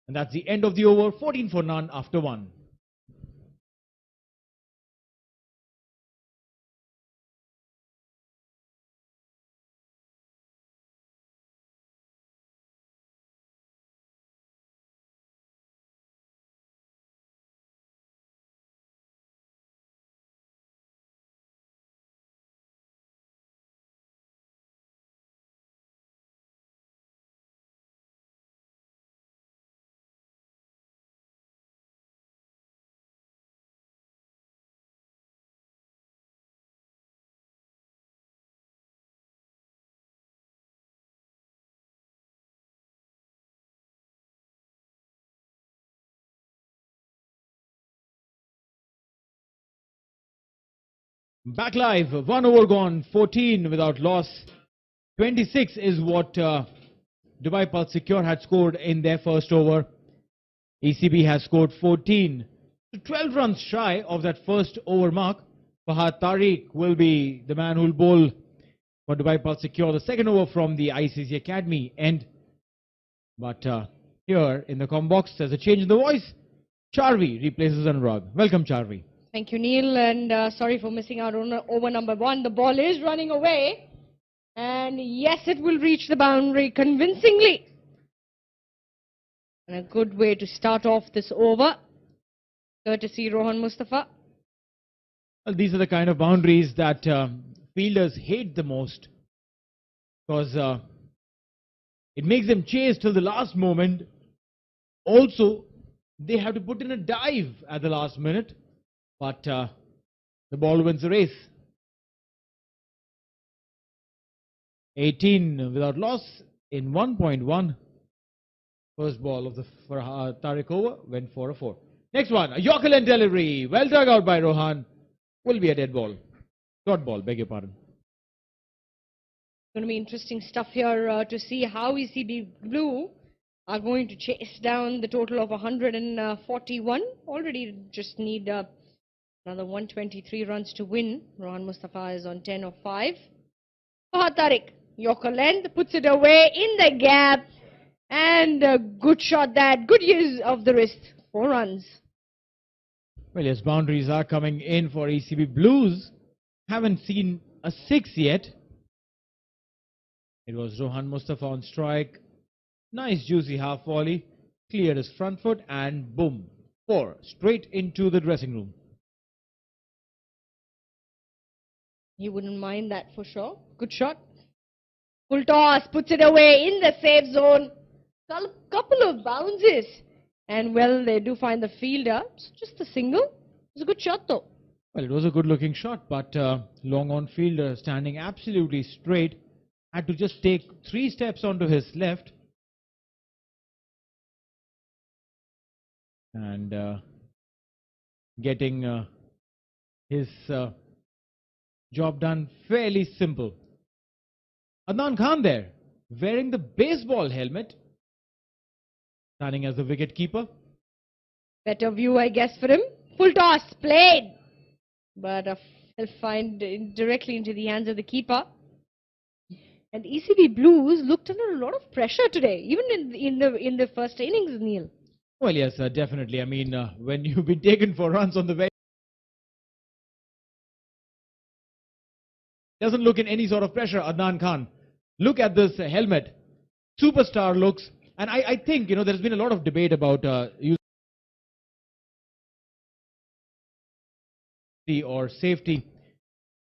And that's the end of the over. 14 for none after 1. Back live, 1 over gone, 14 without loss. 26 is what Dubai Pulse Secure had scored in their first over. ECB has scored 14. So 12 runs shy of that first over mark. Fahad Tariq will be the man who will bowl for Dubai Pulse Secure. The second over from the ICC Academy end. But here in the com box, there's a change in the voice. Charvi replaces Anurag. Welcome, Charvi. Thank you, Neil, and sorry for missing out on over number 1. The ball is running away, and yes, it will reach the boundary convincingly. And a good way to start off this over, courtesy Rohan Mustafa. Well, these are the kind of boundaries that fielders hate the most, because it makes them chase till the last moment. Also, they have to put in a dive at the last minute. But the ball wins the race. 18 without loss in 1.1. First ball of the Tariq over went for a 4. Next one, a Yorker length delivery. Well dug out by Rohan. Will be a dead ball. Dot ball, beg your pardon. It's going to be interesting stuff here to see how ECB Blue are going to chase down the total of 141. Already just need another 123 runs to win. Rohan Mustafa is on 10 of 5. Fahad Tariq, Yorker length, puts it away in the gap. And a good shot that. Good use of the wrist. 4 runs. Well, yes, boundaries are coming in for ECB Blues. Haven't seen a 6 yet. It was Rohan Mustafa on strike. Nice juicy half volley. Cleared his front foot and boom. 4. Straight into the dressing room. You wouldn't mind that for sure. Good shot. Full toss, puts it away in the safe zone. Couple of bounces. And well, they do find the fielder. It's just a single. It's a good shot though. Well, it was a good looking shot, but long on fielder standing absolutely straight. Had to just take 3 steps onto his left. And getting his job done fairly simple. Adnan Khan there, wearing the baseball helmet, standing as the wicket keeper. Better view, I guess, for him. Full toss, played. But he'll find directly into the hands of the keeper. And ECB Blues looked under a lot of pressure today, even in the first innings, Neil. Well, yes, definitely. I mean, when you've been taken for runs on the way, doesn't look in any sort of pressure, Adnan Khan. Look at this helmet. Superstar looks. And I think, there's been a lot of debate about or safety.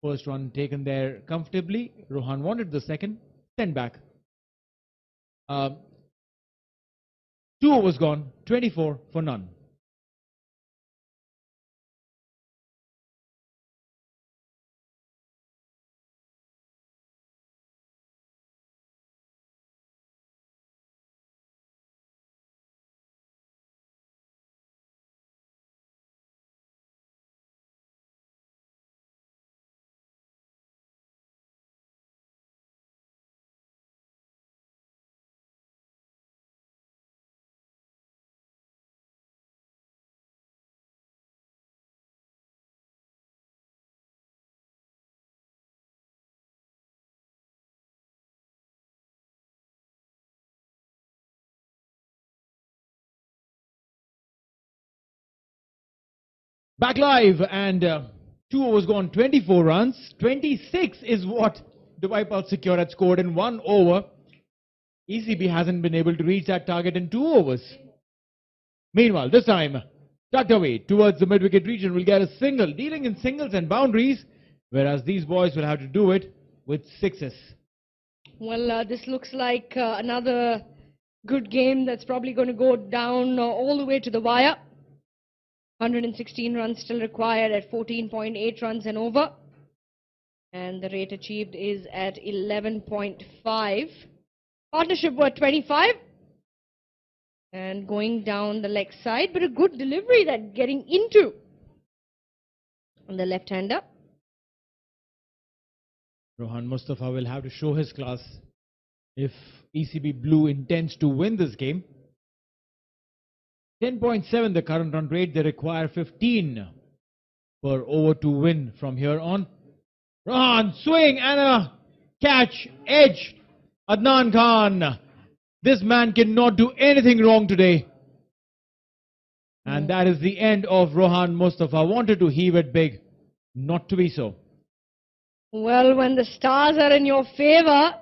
First run taken there comfortably. Rohan wanted the second. Send back. 2 overs gone. 24 for none. Back live and 2 overs gone, 24 runs. 26 is what Dubai Pulse Secure had scored in 1 over. ECB hasn't been able to reach that target in 2 overs. Meanwhile, this time, tucked away towards the mid-wicket region, will get a single, dealing in singles and boundaries, whereas these boys will have to do it with sixes. Well, this looks like another good game that's probably going to go down all the way to the wire. 116 runs still required at 14.8 runs and over. And the rate achieved is at 11.5. Partnership were 25. And going down the leg side, but a good delivery that getting into on the left-hander. Rohan Mustafa will have to show his class if ECB Blue intends to win this game. 10.7 the current run rate. They require 15 per over to win from here on. Rohan, swing and a catch, edge. Adnan Khan. This man cannot do anything wrong today. And that is the end of Rohan Mustafa. Wanted to heave it big. Not to be so. Well, when the stars are in your favor,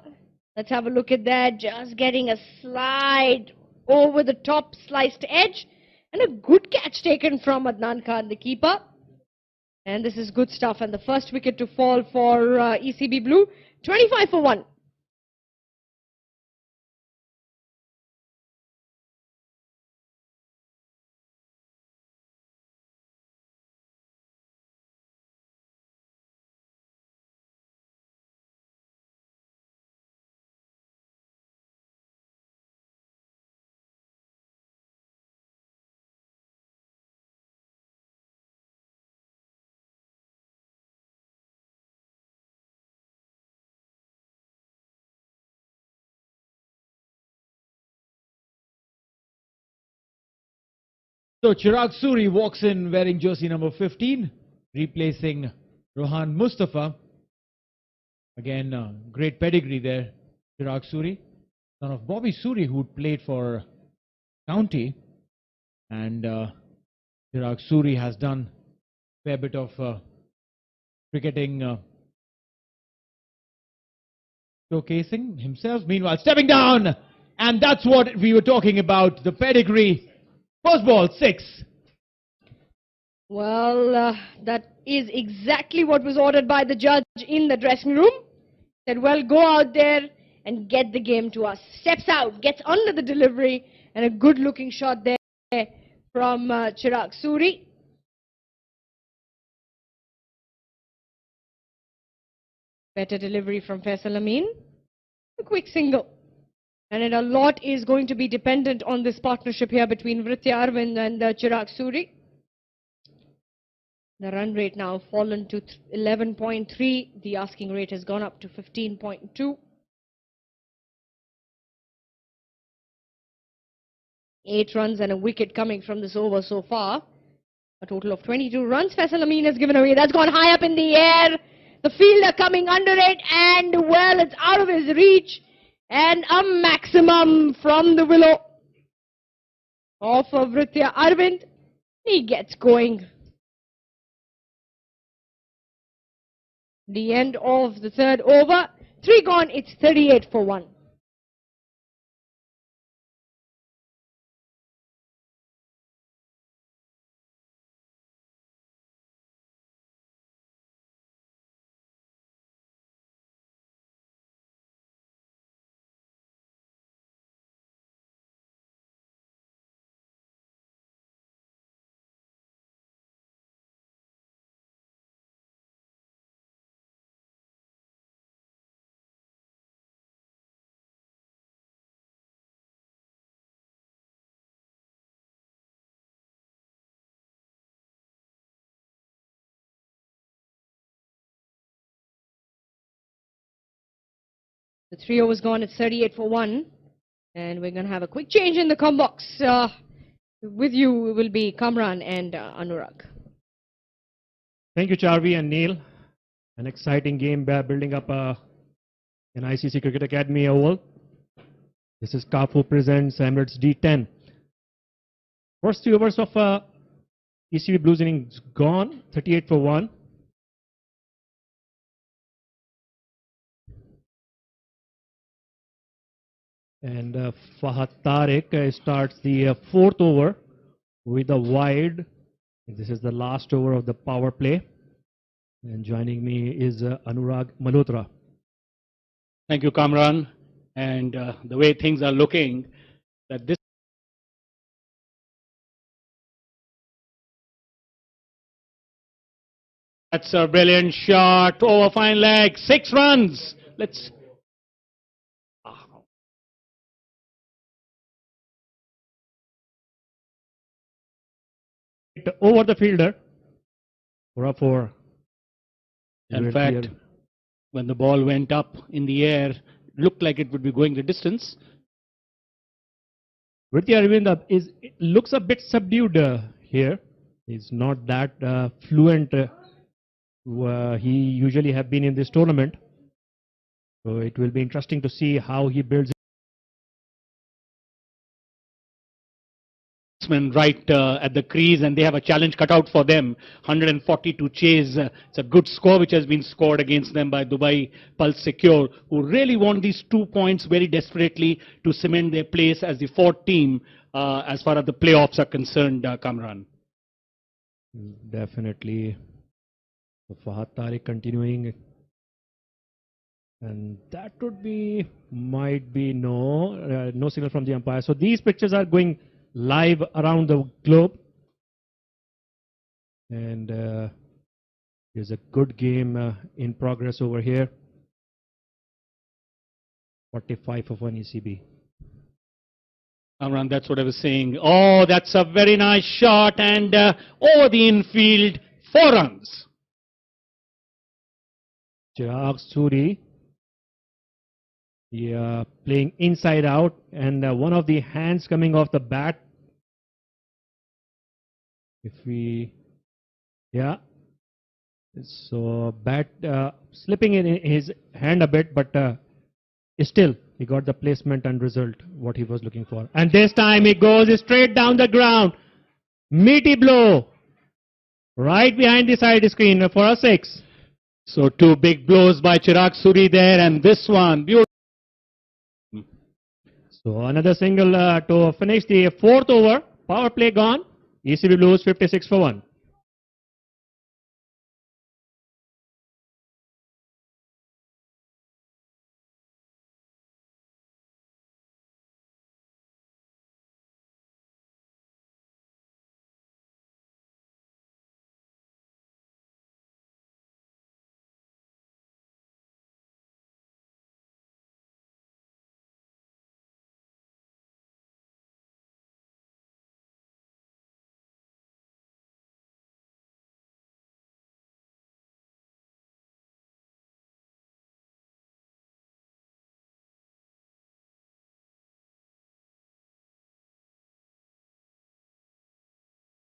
let's have a look at that. Just getting a slide over the top sliced edge. And a good catch taken from Adnan Khan, the keeper. And this is good stuff. And the first wicket to fall for ECB Blue. 25 for 1. So Chirag Suri walks in wearing jersey number 15, replacing Rohan Mustafa. Again, great pedigree there, Chirag Suri, son of Bobby Suri, who played for County. And Chirag Suri has done a fair bit of cricketing showcasing himself. Meanwhile, stepping down, and that's what we were talking about, the pedigree. First ball, 6. Well, that is exactly what was ordered by the judge in the dressing room. Said, well, go out there and get the game to us. Steps out, gets under the delivery, and a good-looking shot there from Chirag Suri. Better delivery from Faisal Amin. A quick single. And a lot is going to be dependent on this partnership here between Vritya Arvind and Chirag Suri. The run rate now fallen to 11.3. The asking rate has gone up to 15.2. 8 runs and a wicket coming from this over so far. A total of 22 runs Faisal Amin has given away. That's gone high up in the air. The fielder coming under it, and well, it's out of his reach. And a maximum from the willow of Vritya Arvind. He gets going. The end of the third over. 3 gone, it's 38 for 1. The 3 overs gone, it's 38 for 1. And we're going to have a quick change in the com box. With you will be Kamran and Anurag. Thank you, Charvi and Neil. An exciting game building up an ICC Cricket Academy oval. This is Kafu presents Emirates D10. First 3 overs of ECB Blues innings gone, 38 for 1. And Fahad Tariq starts the 4th over with a wide. This is the last over of the power play. And joining me is Anurag Malhotra. Thank you, Kamran. And the way things are looking, that this that's a brilliant shot. Over fine leg. 6 runs. Let's. Over the fielder for a 4. In fact, when the ball went up in the air, it looked like it would be going the distance. Vritya Arvind looks a bit subdued here. He's not that fluent. He usually have been in this tournament. So it will be interesting to see how he builds. Right at the crease, and they have a challenge cut out for them. 140 to chase. It's a good score which has been scored against them by Dubai Pulse Secure, who really want these 2 points very desperately to cement their place as the 4th team as far as the playoffs are concerned, Kamran. Definitely. So Fahad Tariq continuing. And that would be, might be no signal from the umpire. So these pictures are going live around the globe. And there's a good game in progress over here. 45 for 1 ECB. Kamran, that's what I was saying. Oh, that's a very nice shot, and over the infield, 4 runs. Chirag Suri playing inside out, and one of the hands coming off the bat. So bat slipping in his hand a bit, but still he got the placement and result what he was looking for. And this time he goes straight down the ground. Meaty blow right behind the side screen for a 6. So 2 big blows by Chirag Suri there, and this one beautiful. So another single to finish the 4th over. Power play gone. ECB Blues 56 for 1.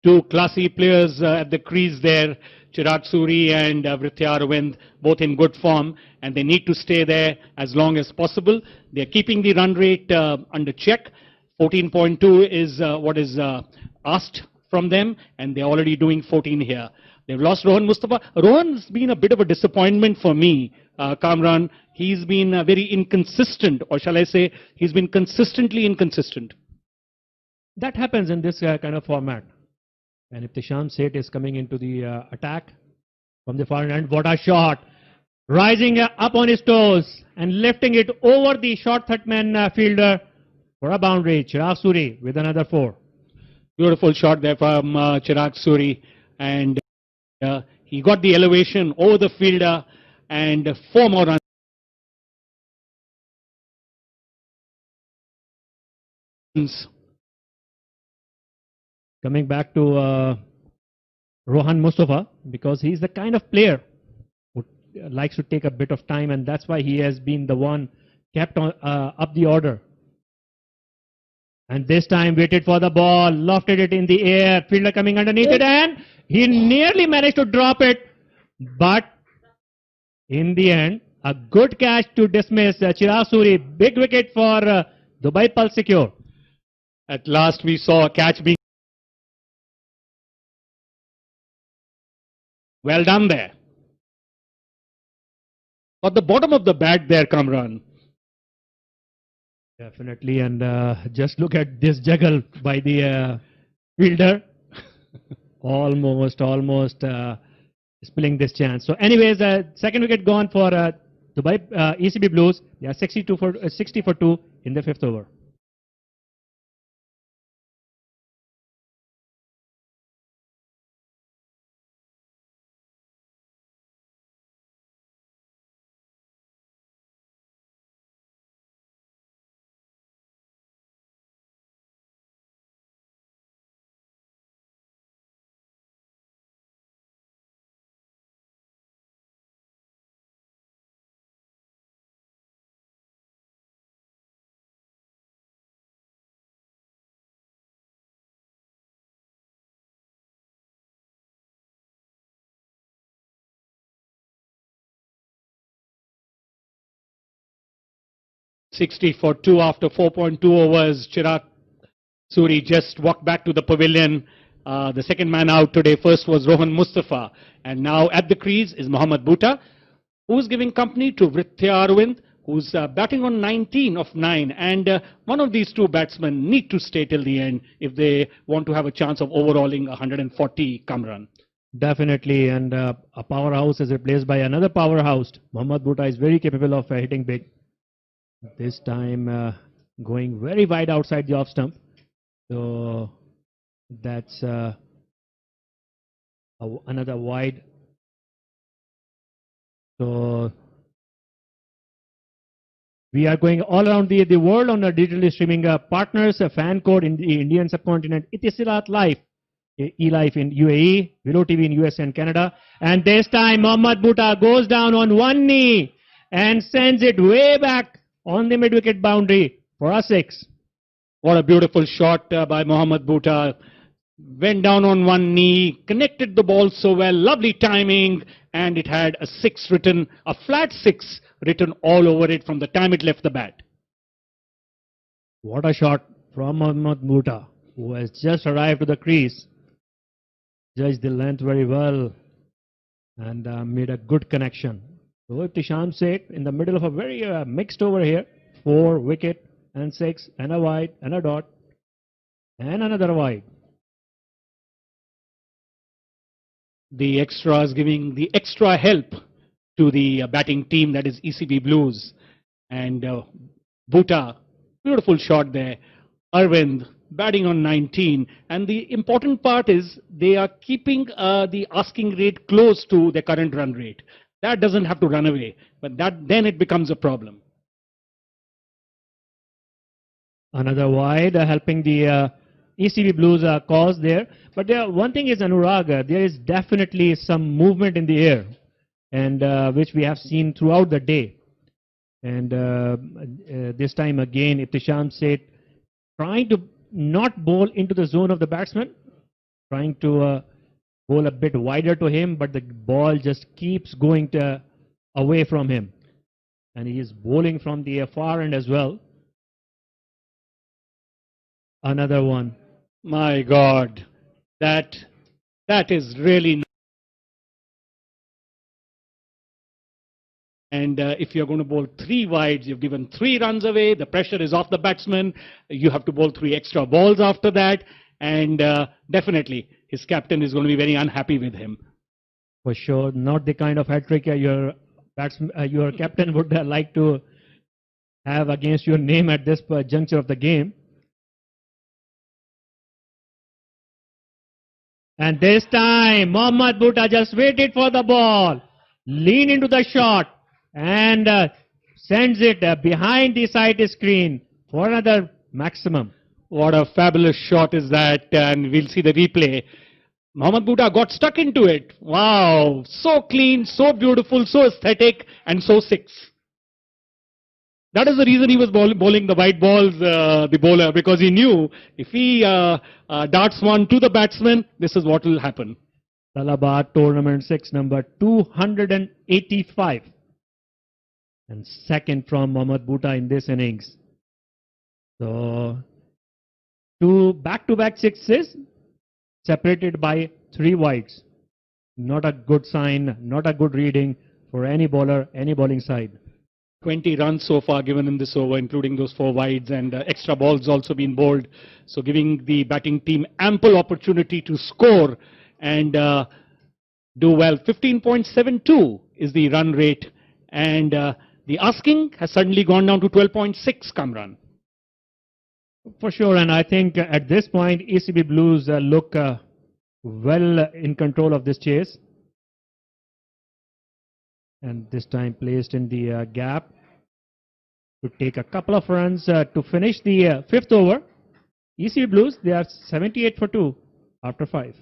Two classy players at the crease there, Chirag Suri and Vritya Arvind, both in good form, and they need to stay there as long as possible. They're keeping the run rate under check. 14.2 is what is asked from them, and they're already doing 14 here. They've lost Rohan Mustafa. Rohan's been a bit of a disappointment for me, Kamran. He's been very inconsistent, or shall I say, he's been consistently inconsistent. That happens in this kind of format. And if Tisham Seth is coming into the attack from the far end, what a shot! Rising up on his toes and lifting it over the short third man fielder for a boundary. Chirag Suri with another 4. Beautiful shot there from Chirag Suri, and he got the elevation over the fielder, and 4 more runs. Coming back to Rohan Mustafa, because he's the kind of player who likes to take a bit of time, and that's why he has been the one kept on, up the order. And this time waited for the ball, lofted it in the air, fielder coming underneath it, and he nearly managed to drop it. But in the end, a good catch to dismiss Chirag Suri. Big wicket for Dubai Pulse Secure. At last we saw a catch being well done there. But the bottom of the bat there, Kamran. Definitely, and just look at this juggle by the fielder. almost spilling this chance. So anyways, second wicket gone for Dubai ECB Blues. They are 60 for 2 in the 5th over. $60 for 2 after 4.2 overs. Chirag Suri just walked back to the pavilion. The second man out today. First was Rohan Mustafa. And now at the crease is Mohammad Bhuta, who's giving company to Vrithya Arvind, who's batting on 19 of 9. And one of these two batsmen need to stay till the end if they want to have a chance of overhauling 140 Kamran. Definitely, and a powerhouse is replaced by another powerhouse. Mohammad Bhuta is very capable of hitting big. This time going very wide outside the off stump. So that's another wide. So we are going all around the world on our digitally streaming partners, a fan code in the Indian subcontinent, Itisilat Life, eLife in UAE, Willow TV in US and Canada. And this time Mohammad Bhuta goes down on one knee and sends it way back on the mid-wicket boundary for a 6. What a beautiful shot by Mohammad Bhuta. Went down on one knee, connected the ball so well, lovely timing, and it had a 6 written, a flat 6 written all over it from the time it left the bat. What a shot from Mohammad Bhuta, who has just arrived to the crease. Judged the length very well and made a good connection. So Tisham Seth in the middle of a very mixed over here. 4 wicket and 6 and a wide and a dot and another wide. The extras giving the extra help to the batting team, that is ECB Blues. And Bhuta, beautiful shot there. Arvind batting on 19. And the important part is they are keeping the asking rate close to the current run rate. That doesn't have to run away, but then it becomes a problem. Another wide helping the ECB Blues cause there. But one thing is, Anurag, there is definitely some movement in the air, and which we have seen throughout the day. And this time again, Tisham Seth trying to not bowl into the zone of the batsman, trying to bowl a bit wider to him, but the ball just keeps going away from him. And he is bowling from the far end as well. Another one. My God, that is really. And if you're going to bowl 3 wides, you've given 3 runs away. The pressure is off the batsman. You have to bowl 3 extra balls after that. And definitely, his captain is going to be very unhappy with him. For sure, not the kind of hat trick your captain would like to have against your name at this juncture of the game. And this time, Mohammad Bhutta just waited for the ball, leaned into the shot, and sends it behind the side screen for another maximum. What a fabulous shot is that, and we'll see the replay. Mohammad Bhutta got stuck into it. Wow, so clean, so beautiful, so aesthetic, and so 6. That is the reason he was bowling the white balls, the bowler, because he knew if he darts one to the batsman, this is what will happen. Talabat Tournament 6, number 285. And second from Mohammad Bhutta in this innings. So, 2 back-to-back 6s, separated by 3 wides. Not a good sign, not a good reading for any bowler, any bowling side. 20 runs so far given in this over, including those 4 wides, and extra balls also been bowled. So giving the batting team ample opportunity to score and do well. 15.72 is the run rate, and the asking has suddenly gone down to 12.6, Kamran. For sure, and I think at this point, ECB Blues look well in control of this chase. And this time placed in the gap to take a couple of runs to finish the 5th over. ECB Blues, they are 78 for 2 after 5.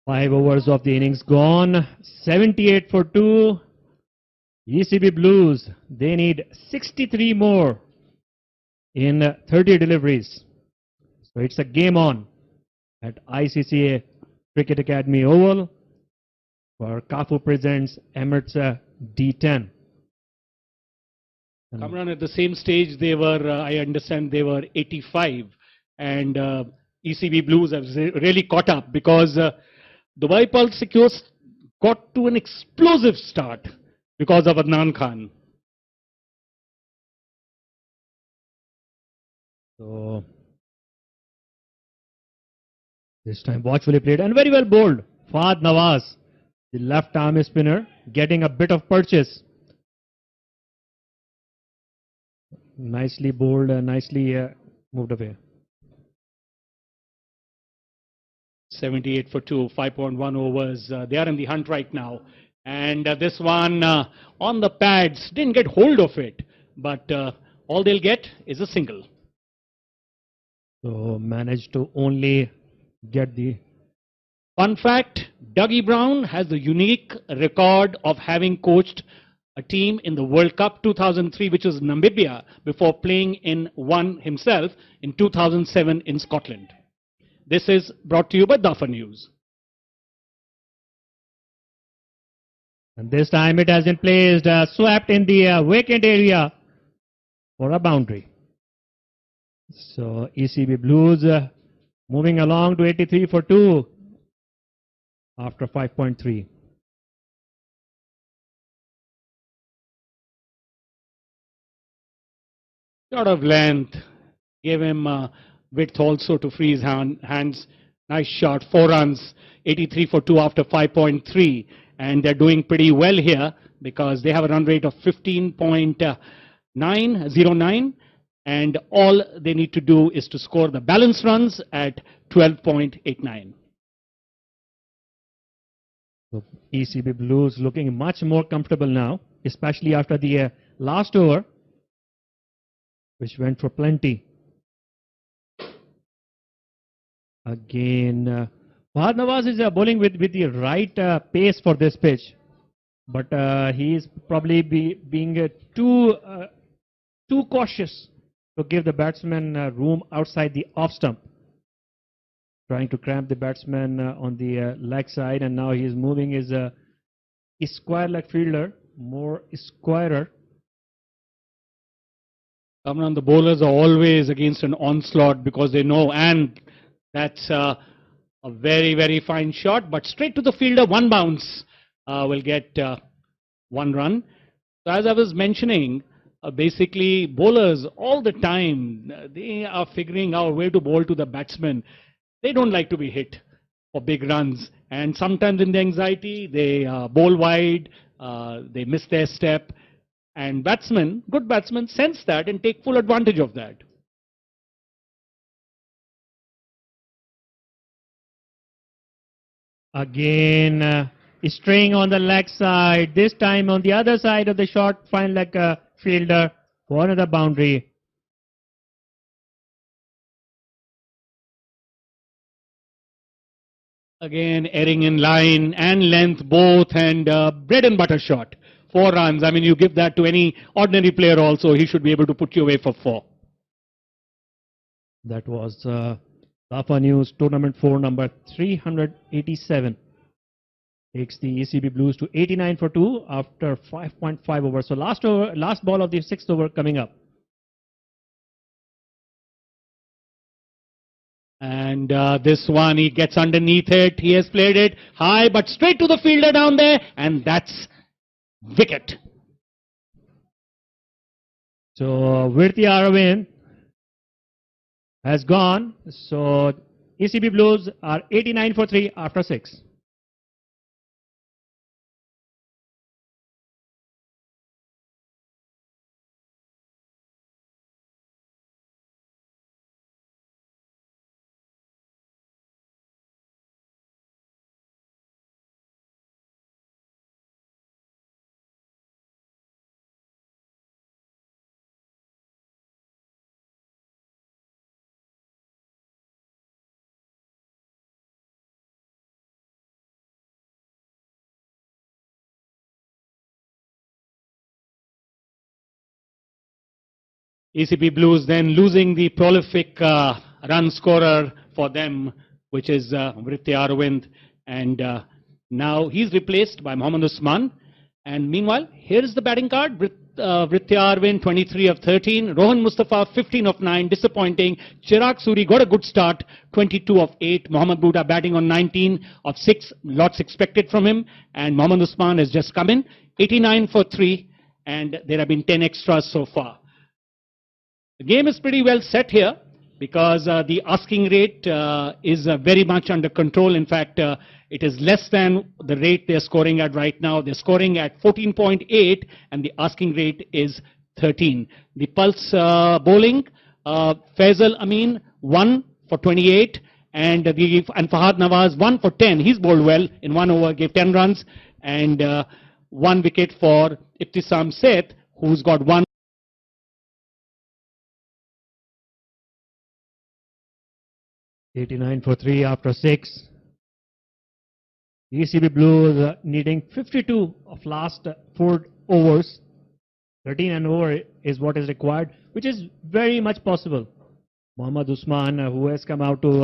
Five overs of the innings gone, 78 for 2. ECB Blues, they need 63 more in 30 deliveries. So it's a game on at ICC Cricket Academy Oval for Kafu presents Emirates D10. Kamran, at the same stage, they were, I understand, they were 85, and ECB Blues have really caught up because Dubai Pulse Secures got to an explosive start because of Adnan Khan. So this time watchfully played and very well bowled. Fahad Nawaz, the left arm spinner, getting a bit of purchase. Nicely bowled, nicely moved away. 78 for 2, 5.1 overs. They are in the hunt right now. And this one on the pads, didn't get hold of it. But all they'll get is a single. So managed to only get the... Fun fact, Dougie Brown has the unique record of having coached a team in the World Cup 2003, which was Namibia, before playing in one himself in 2007 in Scotland. This is brought to you by Dafa News. And this time it has been placed, swept in the vacant area for a boundary. So ECB Blues moving along to 83 for 2 after 5.3. Lot of length, gave him width also to free his hands. Nice shot, 4 runs, 83 for 2 after 5.3. And they're doing pretty well here because they have a run rate of 15.909. And all they need to do is to score the balance runs at 12.89. So ECB Blues looking much more comfortable now, especially after the last over, which went for plenty. Again, Fahad Nawaz is bowling with the right pace for this pitch, but he is probably being too cautious to give the batsman room outside the off stump. Trying to cramp the batsman on the leg side, and now he is moving his square leg fielder, more squarer. Kamran, the bowlers are always against an onslaught because they know, and that's a very, very fine shot, but straight to the fielder, one bounce will get 1 run. So as I was mentioning, basically bowlers all the time, they are figuring out where to bowl to the batsman. They don't like to be hit for big runs, and sometimes in the anxiety, they bowl wide, they miss their step, and batsmen, good batsmen, sense that and take full advantage of that. Again, straying on the leg side, this time on the other side of the short fine leg fielder for another boundary. Again, erring in line and length both, and bread and butter shot. 4 runs. I mean, you give that to any ordinary player also, he should be able to put you away for 4. That was Safa News Tournament 4 number 387. Takes the ECB Blues to 89 for 2 after 5.5 overs. So last ball of the 6th over coming up. And this one, he gets underneath it. He has played it high, but straight to the fielder down there, and that's wicket. So Virti Aravind has gone. So ECB Blues are 89 for 3 after 6. ECB Blues then losing the prolific run scorer for them, which is Vritti Aravind, and now he's replaced by Mohammad Usman. And meanwhile, here is the batting card. Vritti Aravind, 23 of 13. Rohan Mustafa, 15 of 9. Disappointing. Chirag Suri got a good start, 22 of 8. Mohammad Buta batting on 19 of 6. Lots expected from him. And Mohammad Usman has just come in, 89 for 3. And there have been 10 extras so far. The game is pretty well set here because the asking rate is very much under control. In fact, it is less than the rate they're scoring at right now. They're scoring at 14.8 and the asking rate is 13. The pulse bowling, Faisal Amin 1 for 28 and Fahad Nawaz 1 for 10. He's bowled well in 1 over, gave 10 runs, and 1 wicket for Ibtisam Seth, who's got 1. 89 for 3 after 6. ECB Blues needing 52 of last 4 overs. 13 and over is what is required, which is very much possible. Mohammad Usman, who has come out to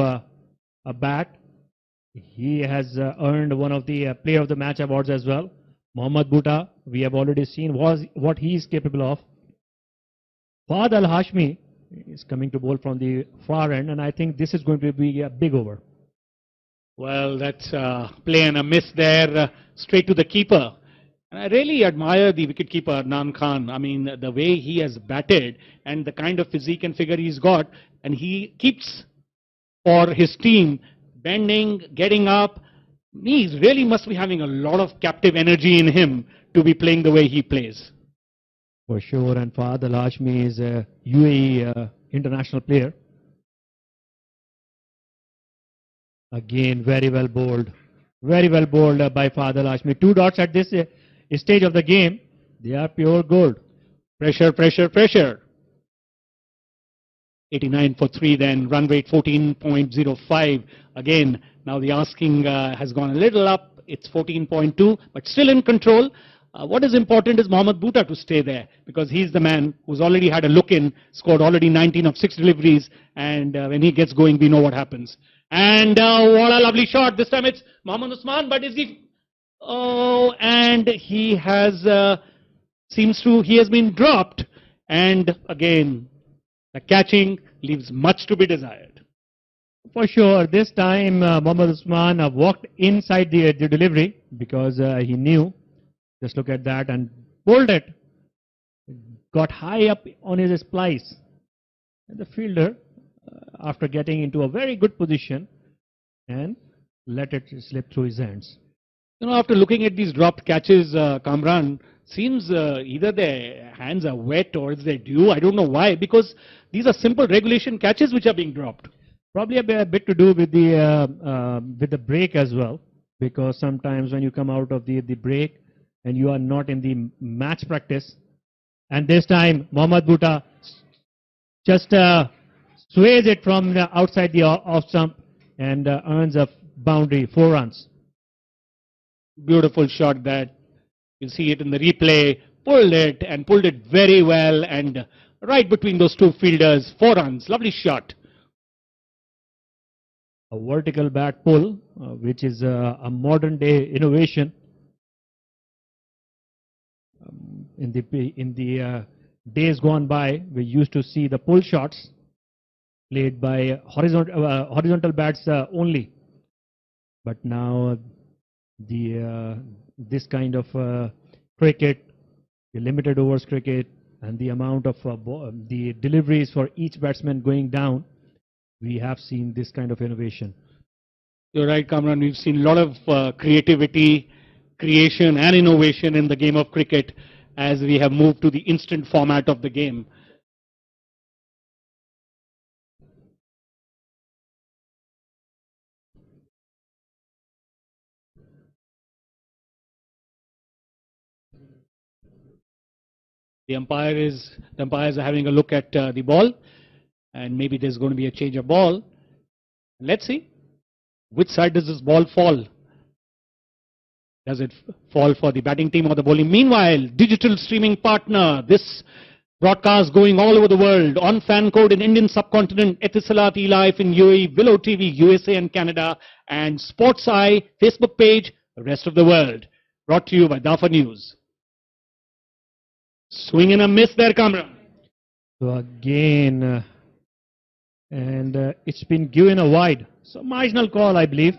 a bat, he has earned one of the Player of the Match awards as well. Mohammad Buta, we have already seen what he is capable of. Fahad Al-Hashmi is coming to bowl from the far end, and I think this is going to be a big over. Well, that's play and a miss there, straight to the keeper. And I really admire the wicketkeeper, Adnan Khan. I mean, the way he has batted and the kind of physique and figure he's got, and he keeps for his team bending, getting up. He really must be having a lot of captive energy in him to be playing the way he plays. For sure, and Fahad Al-Hashmi is a UAE international player. Again, very well bowled. Very well bowled by Fahad Hashmi. 2 dots at this stage of the game. They are pure gold. Pressure, pressure, pressure. 89 for 3 then, run rate 14.05. Again, now the asking has gone a little up. It's 14.2, but still in control. What is important is Mohammad Bhuta to stay there, because he's the man who's already had a look in, scored already 19 of 6 deliveries, and when he gets going, we know what happens. And what a lovely shot. This time it's Mohammad Usman, but is he... Oh, and he has... he has been dropped. And again, the catching leaves much to be desired. For sure, this time Mohammad Usman walked inside the delivery because he knew. Just look at that and pulled it. Got high up on his splice. And the fielder, after getting into a very good position, and let it slip through his hands. You know, after looking at these dropped catches, Kamran, seems either their hands are wet or it's their due. I don't know why, because these are simple regulation catches which are being dropped. Probably a bit to do with the break as well, because sometimes when you come out of the break and you are not in the match practice, and this time Mohammad Bhuta just sways it from the outside the off stump and earns a boundary, 4 runs. Beautiful shot that. You see it in the replay. Pulled it and pulled it very well, and right between those two fielders, 4 runs. Lovely shot. A vertical bat pull, which is a modern day innovation. In the days gone by, we used to see the pull shots played by horizontal bats only. But now this kind of cricket, the limited overs cricket, and the amount of the deliveries for each batsman going down, we have seen this kind of innovation. You're right, Kamran. We've seen a lot of creativity, creation and innovation in the game of cricket as we have moved to the instant format of the game. The umpires are having a look at the ball, and maybe there's going to be a change of ball. Let's see. Which side does this ball fall? Does it fall for the batting team or the bowling? Meanwhile, digital streaming partner, this broadcast going all over the world on fan code in Indian subcontinent, Etisalat eLife in UAE, Willow TV, USA and Canada, and Sports Eye Facebook page, the rest of the world. Brought to you by Dafa News. Swing and a miss there, Kamran. So again, it's been given a wide. So marginal call, I believe.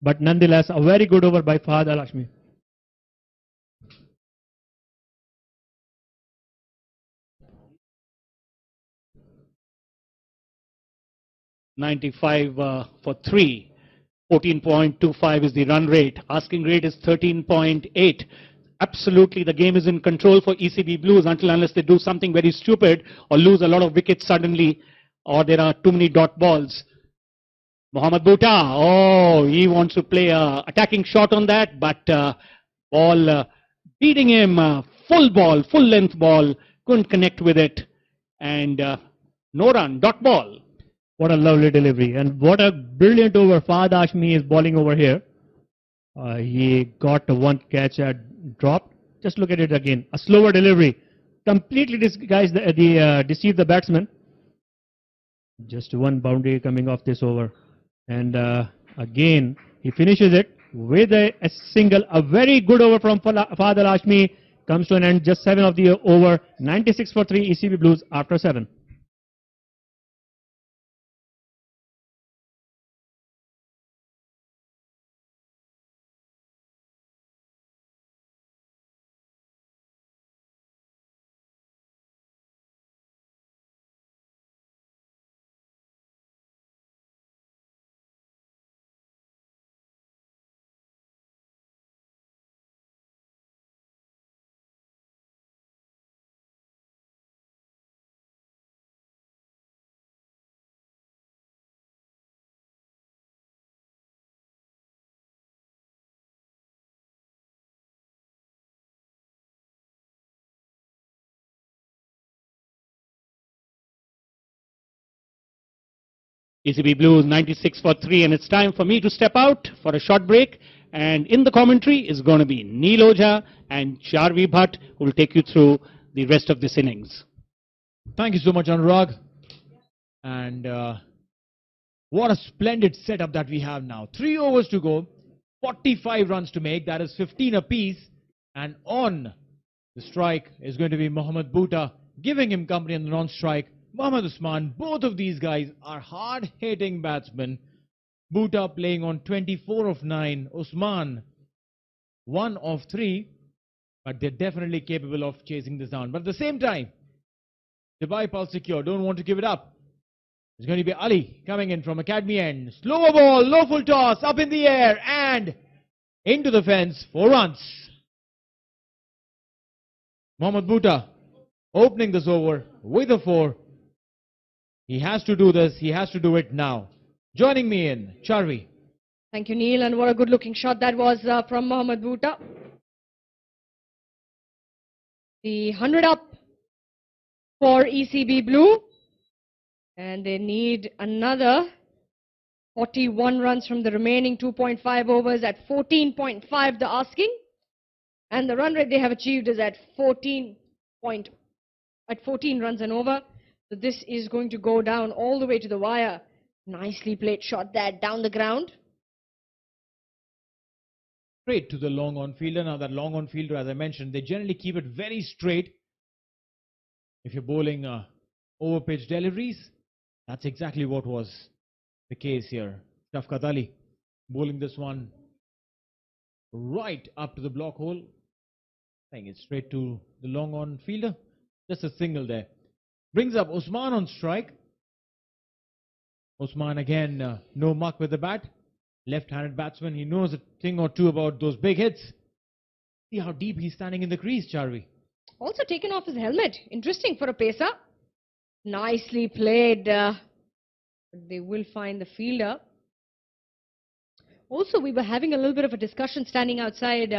But nonetheless, a very good over by Fahad Hashmi. $95 for 3. 14.25 is the run rate. Asking rate is 13.8. Absolutely, the game is in control for ECB Blues unless they do something very stupid or lose a lot of wickets suddenly, or there are too many dot balls. Mohammad Bhuta, oh, he wants to play a attacking shot on that, but ball beating him, full ball, full length ball, couldn't connect with it, and no run, dot ball. What a lovely delivery, and what a brilliant over Fahad Hashmi is bowling over here. He got one catch dropped. Just look at it again, a slower delivery, completely disguised deceived the batsman. Just one boundary coming off this over. And again, he finishes it with a single. A very good over from Fahad Hashmi comes to an end. Just 7 of the over. 96 for 3 ECB Blues after 7. ECB Blues 96 for 3, and it's time for me to step out for a short break. And in the commentary is going to be Neel Ojha and Charvi Bhatt, who will take you through the rest of this innings. Thank you so much, Anurag. And what a splendid setup that we have now. 3 overs to go, 45 runs to make, that is 15 apiece. And on the strike is going to be Mohammad Bhuta, giving him company on the non-strike. Mohammad Usman, both of these guys are hard-hitting batsmen. Bhuta playing on 24 of 9, Usman 1 of 3, but they're definitely capable of chasing this down. But at the same time, Dubai Pulse Secure don't want to give it up. It's going to be Ali coming in from academy end. Slower ball, low full toss, up in the air and into the fence, 4 runs. Mohammad Bhuta opening this over with a 4. He has to do this, he has to do it now. Joining me in, Charvi. Thank you, Neil, and what a good-looking shot that was from Mohammad Bhuta. The 100 up for ECB Blue, and they need another 41 runs from the remaining 2.5 overs at 14.5 the asking, and the run rate they have achieved is at 14 runs and over. So this is going to go down all the way to the wire. Nicely played shot there down the ground. Straight to the long on fielder. Now that long on fielder, as I mentioned, they generally keep it very straight. If you're bowling over pitch deliveries, that's exactly what was the case here. Shafqat Ali bowling this one right up to the block hole. Saying it straight to the long on fielder. Just a single there. Brings up Usman on strike. Usman again, no mark with the bat. Left-handed batsman, he knows a thing or two about those big hits. See how deep he's standing in the crease, Charvi. Also taken off his helmet. Interesting for a pacer. Nicely played. They will find the fielder. Also, we were having a little bit of a discussion standing outside.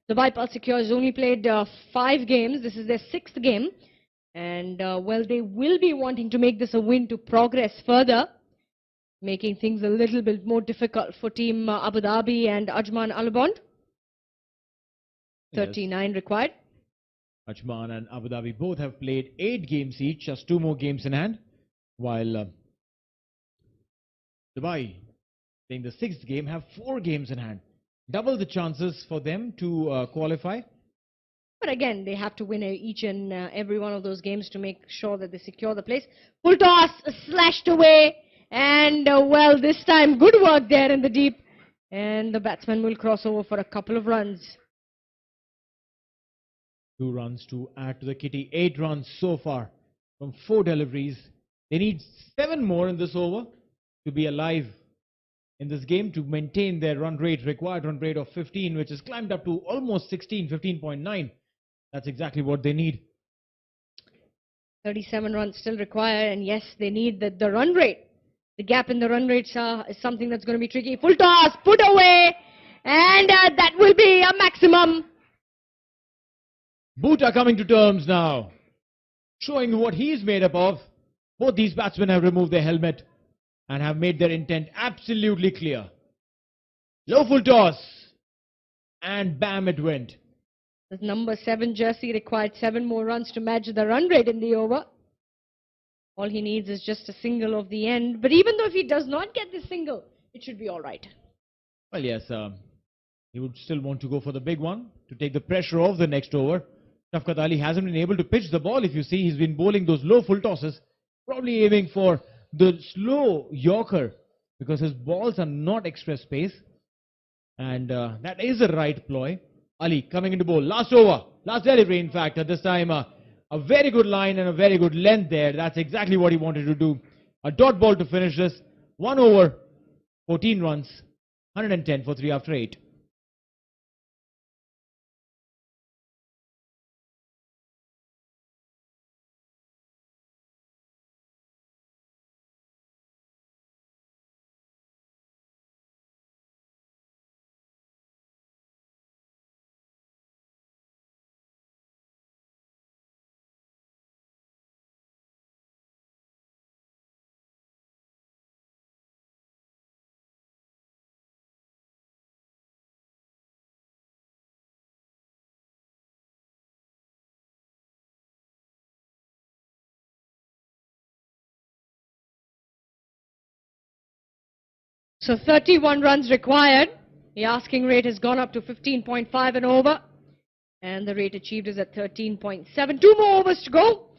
Dubai Pulse Secure has only played 5 games. This is their 6th game. And, well, they will be wanting to make this a win to progress further, making things a little bit more difficult for Team Abu Dhabi and Ajman Alabond. 39 required. Ajman and Abu Dhabi both have played 8 games each, just 2 more games in hand. While Dubai, playing the 6th game, have 4 games in hand. Double the chances for them to qualify. But again, they have to win each and every one of those games to make sure that they secure the place. Full toss, slashed away. And, well, this time, good work there in the deep. And the batsman will cross over for a couple of runs. 2 runs to add to the kitty. 8 runs so far from 4 deliveries. They need 7 more in this over to be alive in this game to maintain their run rate, required run rate of 15, which has climbed up to almost 16, 15.9. That's exactly what they need. 37 runs still required, and yes, they need the run rate. The gap in the run rates is something that's going to be tricky. Full toss, put away, and that will be a maximum. Bhuta coming to terms now, showing what he's made up of. Both these batsmen have removed their helmet and have made their intent absolutely clear. Low full toss, and bam, it went. The number 7 jersey required 7 more runs to match the run rate in the over. All he needs is just a single of the end. But even though if he does not get this single, it should be all right. Well, yes, he would still want to go for the big one to take the pressure off the next over. Shafqat Ali hasn't been able to pitch the ball. If you see, he's been bowling those low full tosses, probably aiming for the slow Yorker because his balls are not express pace. And that is a right ploy. Ali coming into bowl. Last over. Last delivery, in fact. At this time, a very good line and a very good length there. That's exactly what he wanted to do. A dot ball to finish this. 1 over, 14 runs, 110 for 3 after 8. So 31 runs required. The asking rate has gone up to 15.5 and over. And the rate achieved is at 13.7. 2 more overs to go.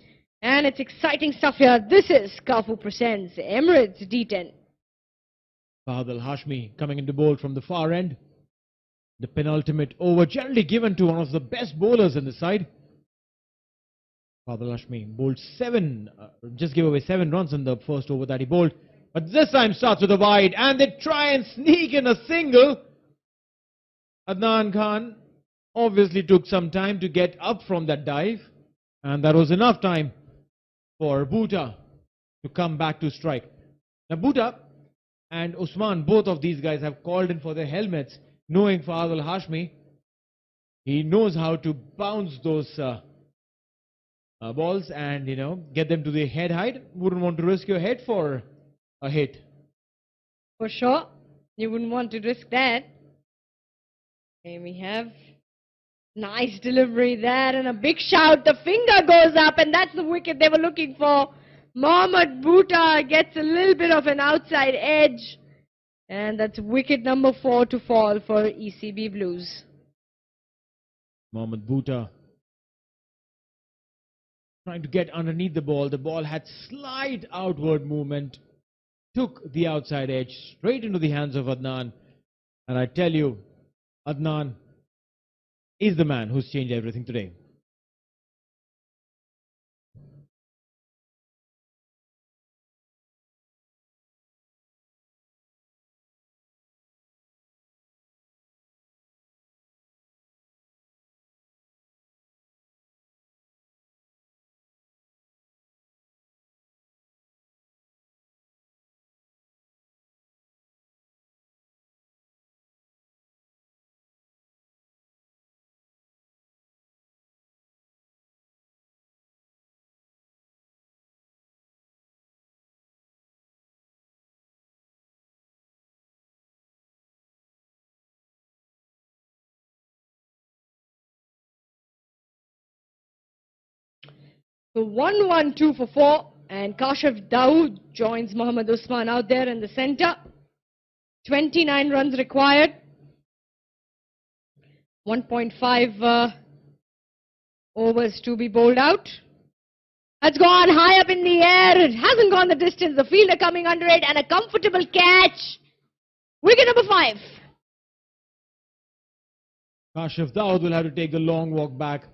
And it's exciting stuff here. This is Kafu presents Emirates D10. Fahad Al-Hashmi coming into bowl from the far end. The penultimate over generally given to one of the best bowlers in the side. Fahad Al-Hashmi bowled 7, just gave away 7 runs in the first over that he bowled. But this time starts with a wide and they try and sneak in a single. Adnan Khan obviously took some time to get up from that dive. And that was enough time for Bhuta to come back to strike. Now Bhuta and Usman, both of these guys have called in for their helmets, knowing Fahad Al-Hashmi. He knows how to bounce those balls and, get them to the head height. Wouldn't want to risk your head for a hit. For sure. You wouldn't want to risk that. Okay, we have nice delivery there and a big shout. The finger goes up and that's the wicket they were looking for. Mohammad Bhuta gets a little bit of an outside edge. And that's wicket number 4 to fall for ECB Blues. Mohammad Bhuta trying to get underneath the ball. The ball had slight outward movement. Took the outside edge straight into the hands of Adnan. And I tell you, Adnan is the man who's changed everything today. So 1-1-2 for 4. And Kashif Dawood joins Mohammad Usman out there in the center. 29 runs required. 1.5 overs to be bowled out. That's gone high up in the air. It hasn't gone the distance. The fielder coming under it and a comfortable catch. Wicket number 5. Kashif Dawood will have to take the long walk back.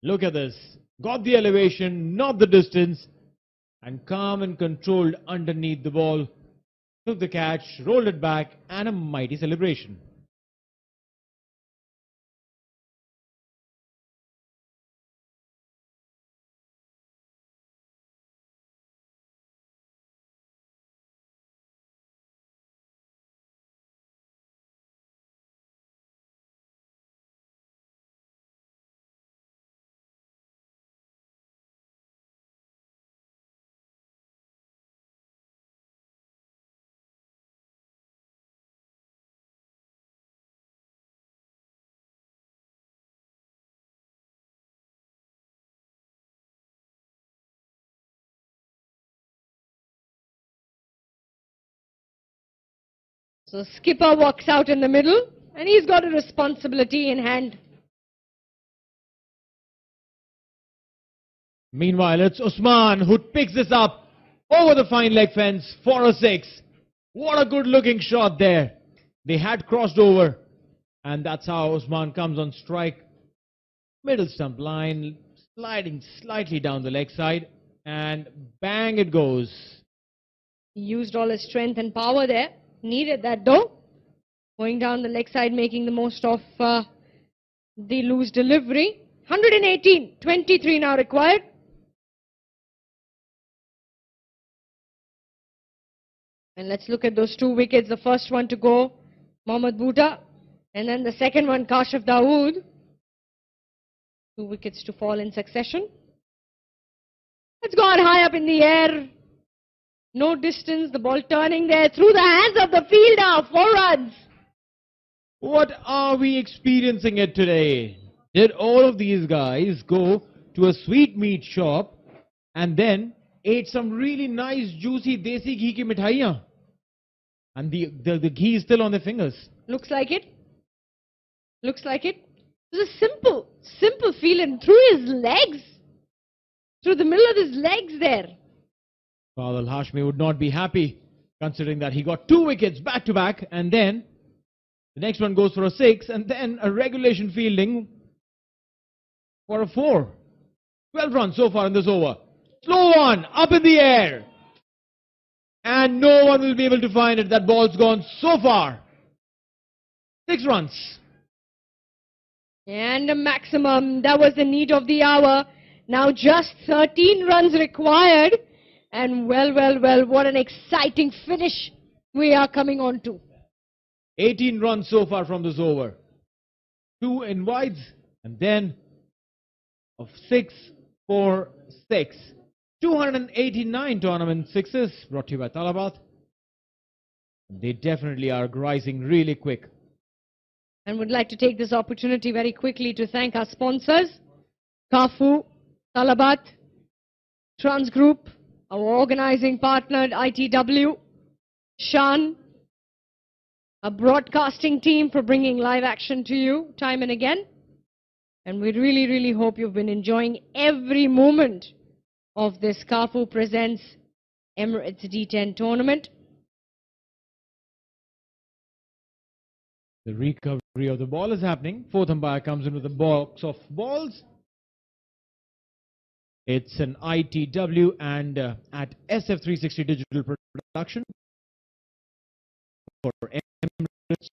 Look at this. Got the elevation, not the distance. And calm and controlled underneath the ball. Took the catch, rolled it back, and a mighty celebration. So skipper walks out in the middle and he's got a responsibility in hand. Meanwhile, it's Usman who picks this up over the fine leg fence for a 6. What a good looking shot there. They had crossed over and that's how Usman comes on strike. Middle stump line, sliding slightly down the leg side and bang it goes. He used all his strength and power there. Needed that though. Going down the leg side, making the most of the loose delivery. 118, 23 now required. And let's look at those 2 wickets. The first one to go, Mohammad Bhuta. And then the second one, Kashif Dawood. 2 wickets to fall in succession. It's gone high up in the air. No distance, the ball turning there through the hands of the fielder. 4 runs. What are we experiencing it today? Did all of these guys go to a sweetmeat shop and then ate some really nice, juicy, desi ghee ki mithaiyan. And the ghee is still on their fingers. Looks like it. Looks like it. It was a simple feeling through his legs. Through the middle of his legs there. Fawad Al-Hashmi would not be happy, considering that he got 2 wickets back to back, and then the next one goes for a 6, and then a regulation fielding for a 4. 12 runs so far in this over. Slow one, up in the air. And no one will be able to find it. That ball's gone so far. 6 runs. And a maximum. That was the need of the hour. Now just 13 runs required. And well, what an exciting finish we are coming on to. 18 runs so far from this over. 2 in wides, and then of 6, 4, 6. 289 tournament sixes brought to you by Talabat. They definitely are rising really quick. And would like to take this opportunity very quickly to thank our sponsors, Kafu, Talabat, Trans Group, our organizing partner ITW, Shan, a broadcasting team for bringing live action to you time and again. And we really hope you've been enjoying every moment of this Kafu Presents Emirates D10 tournament. The recovery of the ball is happening. Fourth umpire comes in with a box of balls. It's an ITW and at SF360 Digital Production for Emirates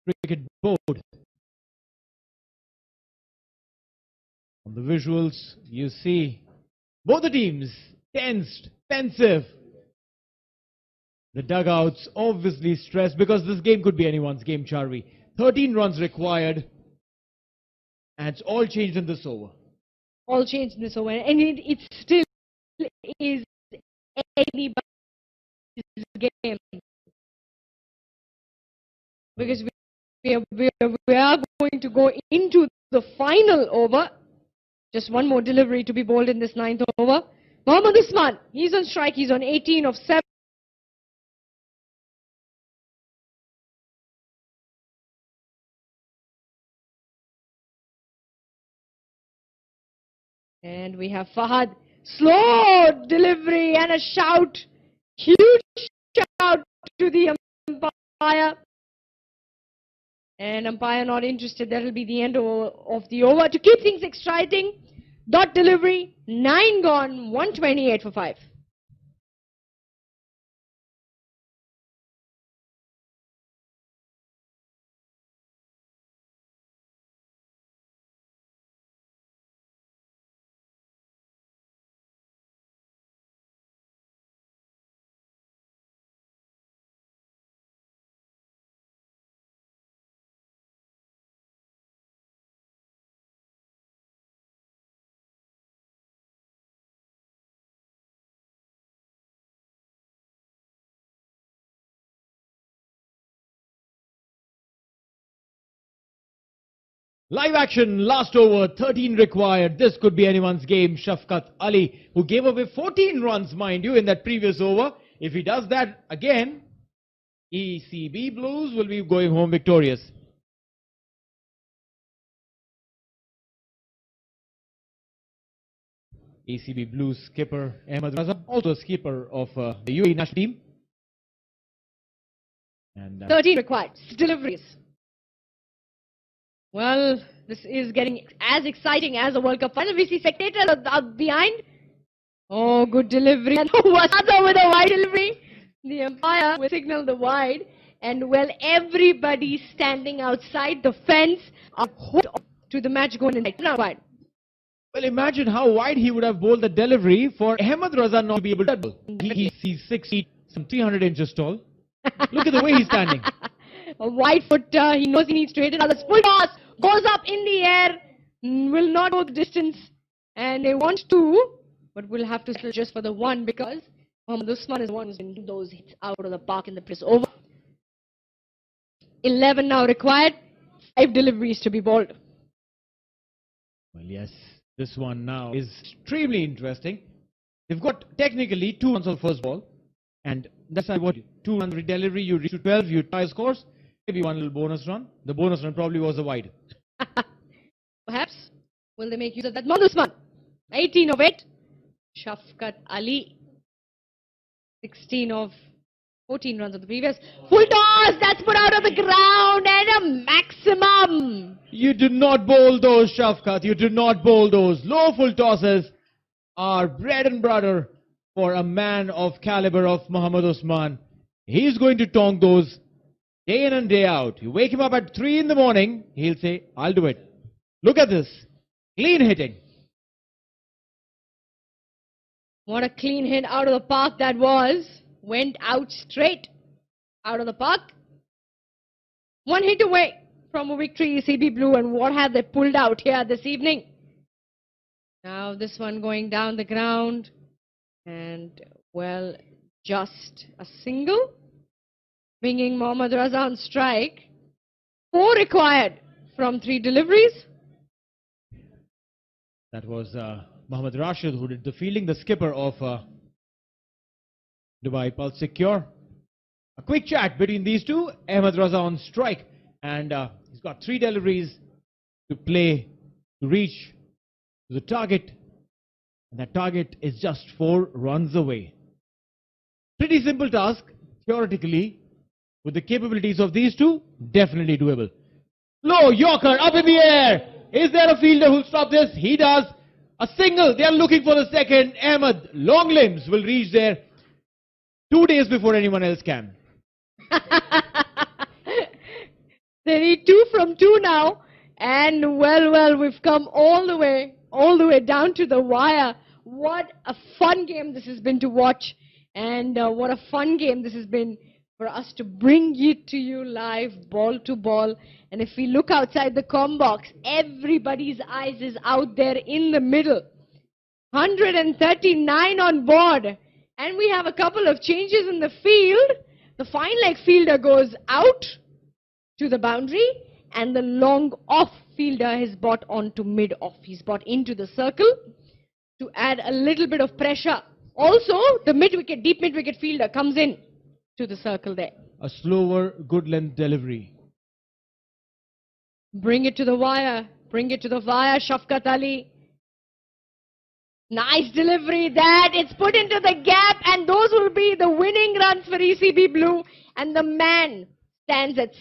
Cricket Board. On the visuals, you see both the teams tensed, pensive. The dugouts obviously stressed because this game could be anyone's game, Charvi. 13 runs required, and it's all changed in this over. All changed in this over, and it still is anybody's game. Because we are going to go into the final over. Just one more delivery to be bowled in this 9th over. Mohammad Usman, he's on strike. He's on 18 of 7. And we have Fahad. Slow delivery and a shout. Huge shout to the umpire. And umpire not interested. That will be the end of the over. To keep things exciting, dot delivery, 9 gone, 128 for 5. Live action, last over, 13 required. This could be anyone's game. Shafqat Ali, who gave away 14 runs, mind you, in that previous over. If he does that again, ECB Blues will be going home victorious. ECB Blues skipper Ahmed Raza, also a skipper of the UAE national team. And 13 required. Deliveries. Well, this is getting as exciting as a World Cup final. We see spectators are behind. Oh, good delivery. And Wasada with a wide delivery. The umpire will signal the wide. And well, everybody standing outside the fence are hooked to the match going inside. Now wide. well, imagine how wide he would have bowled the delivery for Ahmed Raza not to be able to bowl. He's 6 feet, some 300 inches tall. Look at the way he's standing. A wide footer, he knows he needs to hit it. Another full toss, goes up in the air, will not go the distance. And they want to, but will have to settle just for the one because Mohammad Usman is the one who's been those hits out of the park in the press over. 11 now required, 5 deliveries to be bowled. Well, yes, this one now is extremely interesting. They've got technically 2 runs on first ball, and that's what 2 run delivery. You reach to 12, you tie scores, maybe one little bonus run. The bonus run probably was a wide. Perhaps will they make use of that? Madhusman, 18 of 8. Shafqat Ali, 16 of 14 runs of the previous. Full toss, that's put out of the ground and a maximum. You do not bowl those, Shafqat. You do not bowl those. Low full tosses are bread and butter for a man of caliber of Mohammad Usman. He's going to tong those day in and day out. You wake him up at 3 in the morning, he'll say, I'll do it. Look at this. Clean hitting. What a clean hit out of the park that was. Went out straight out of the park. 1 hit away from a victory, ECB Blue. And what have they pulled out here this evening? Now this one going down the ground. And, well, just a single. Bringing Mohammad Raza on strike. 4 required from 3 deliveries. That was Mohammad Rashid who did the fielding, the skipper of Dubai Pulse Secure. A quick chat between these two. Ahmed Raza on strike, and he's got 3 deliveries to play to reach to the target, and that target is just 4 runs away. Pretty simple task, theoretically. With the capabilities of these two, definitely doable. Low Yorker up in the air. Is there a fielder who'll stop this? He does. A single. They are looking for the second. Ahmed, long limbs, will reach there 2 days before anyone else can. They need 2 from 2 now. And well, we've come all the way down to the wire. What a fun game this has been to watch. And what a fun game this has been for us to bring it to you live, ball to ball. And if we look outside the comm box, everybody's eyes is out there in the middle. 139 on board. And we have a couple of changes in the field. The fine leg fielder goes out to the boundary, and the long off fielder has brought on to mid off. He's brought into the circle to add a little bit of pressure. Also, the mid-wicket, deep mid-wicket fielder comes in to the circle there. A slower, good length delivery. Bring it to the wire. Bring it to the wire, Shafqat Ali. Nice delivery that. It's put into the gap, and those will be the winning runs for ECB Blue. And the man stands at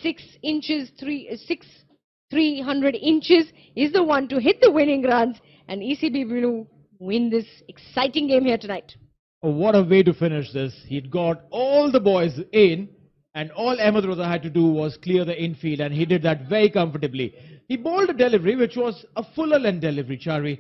300 inches, is the one to hit the winning runs. And ECB Blue win this exciting game here tonight. Oh, what a way to finish this. He'd got all the boys in, and all Ahmed Raza had to do was clear the infield, and he did that very comfortably. He bowled a delivery which was a fuller length delivery, Chari.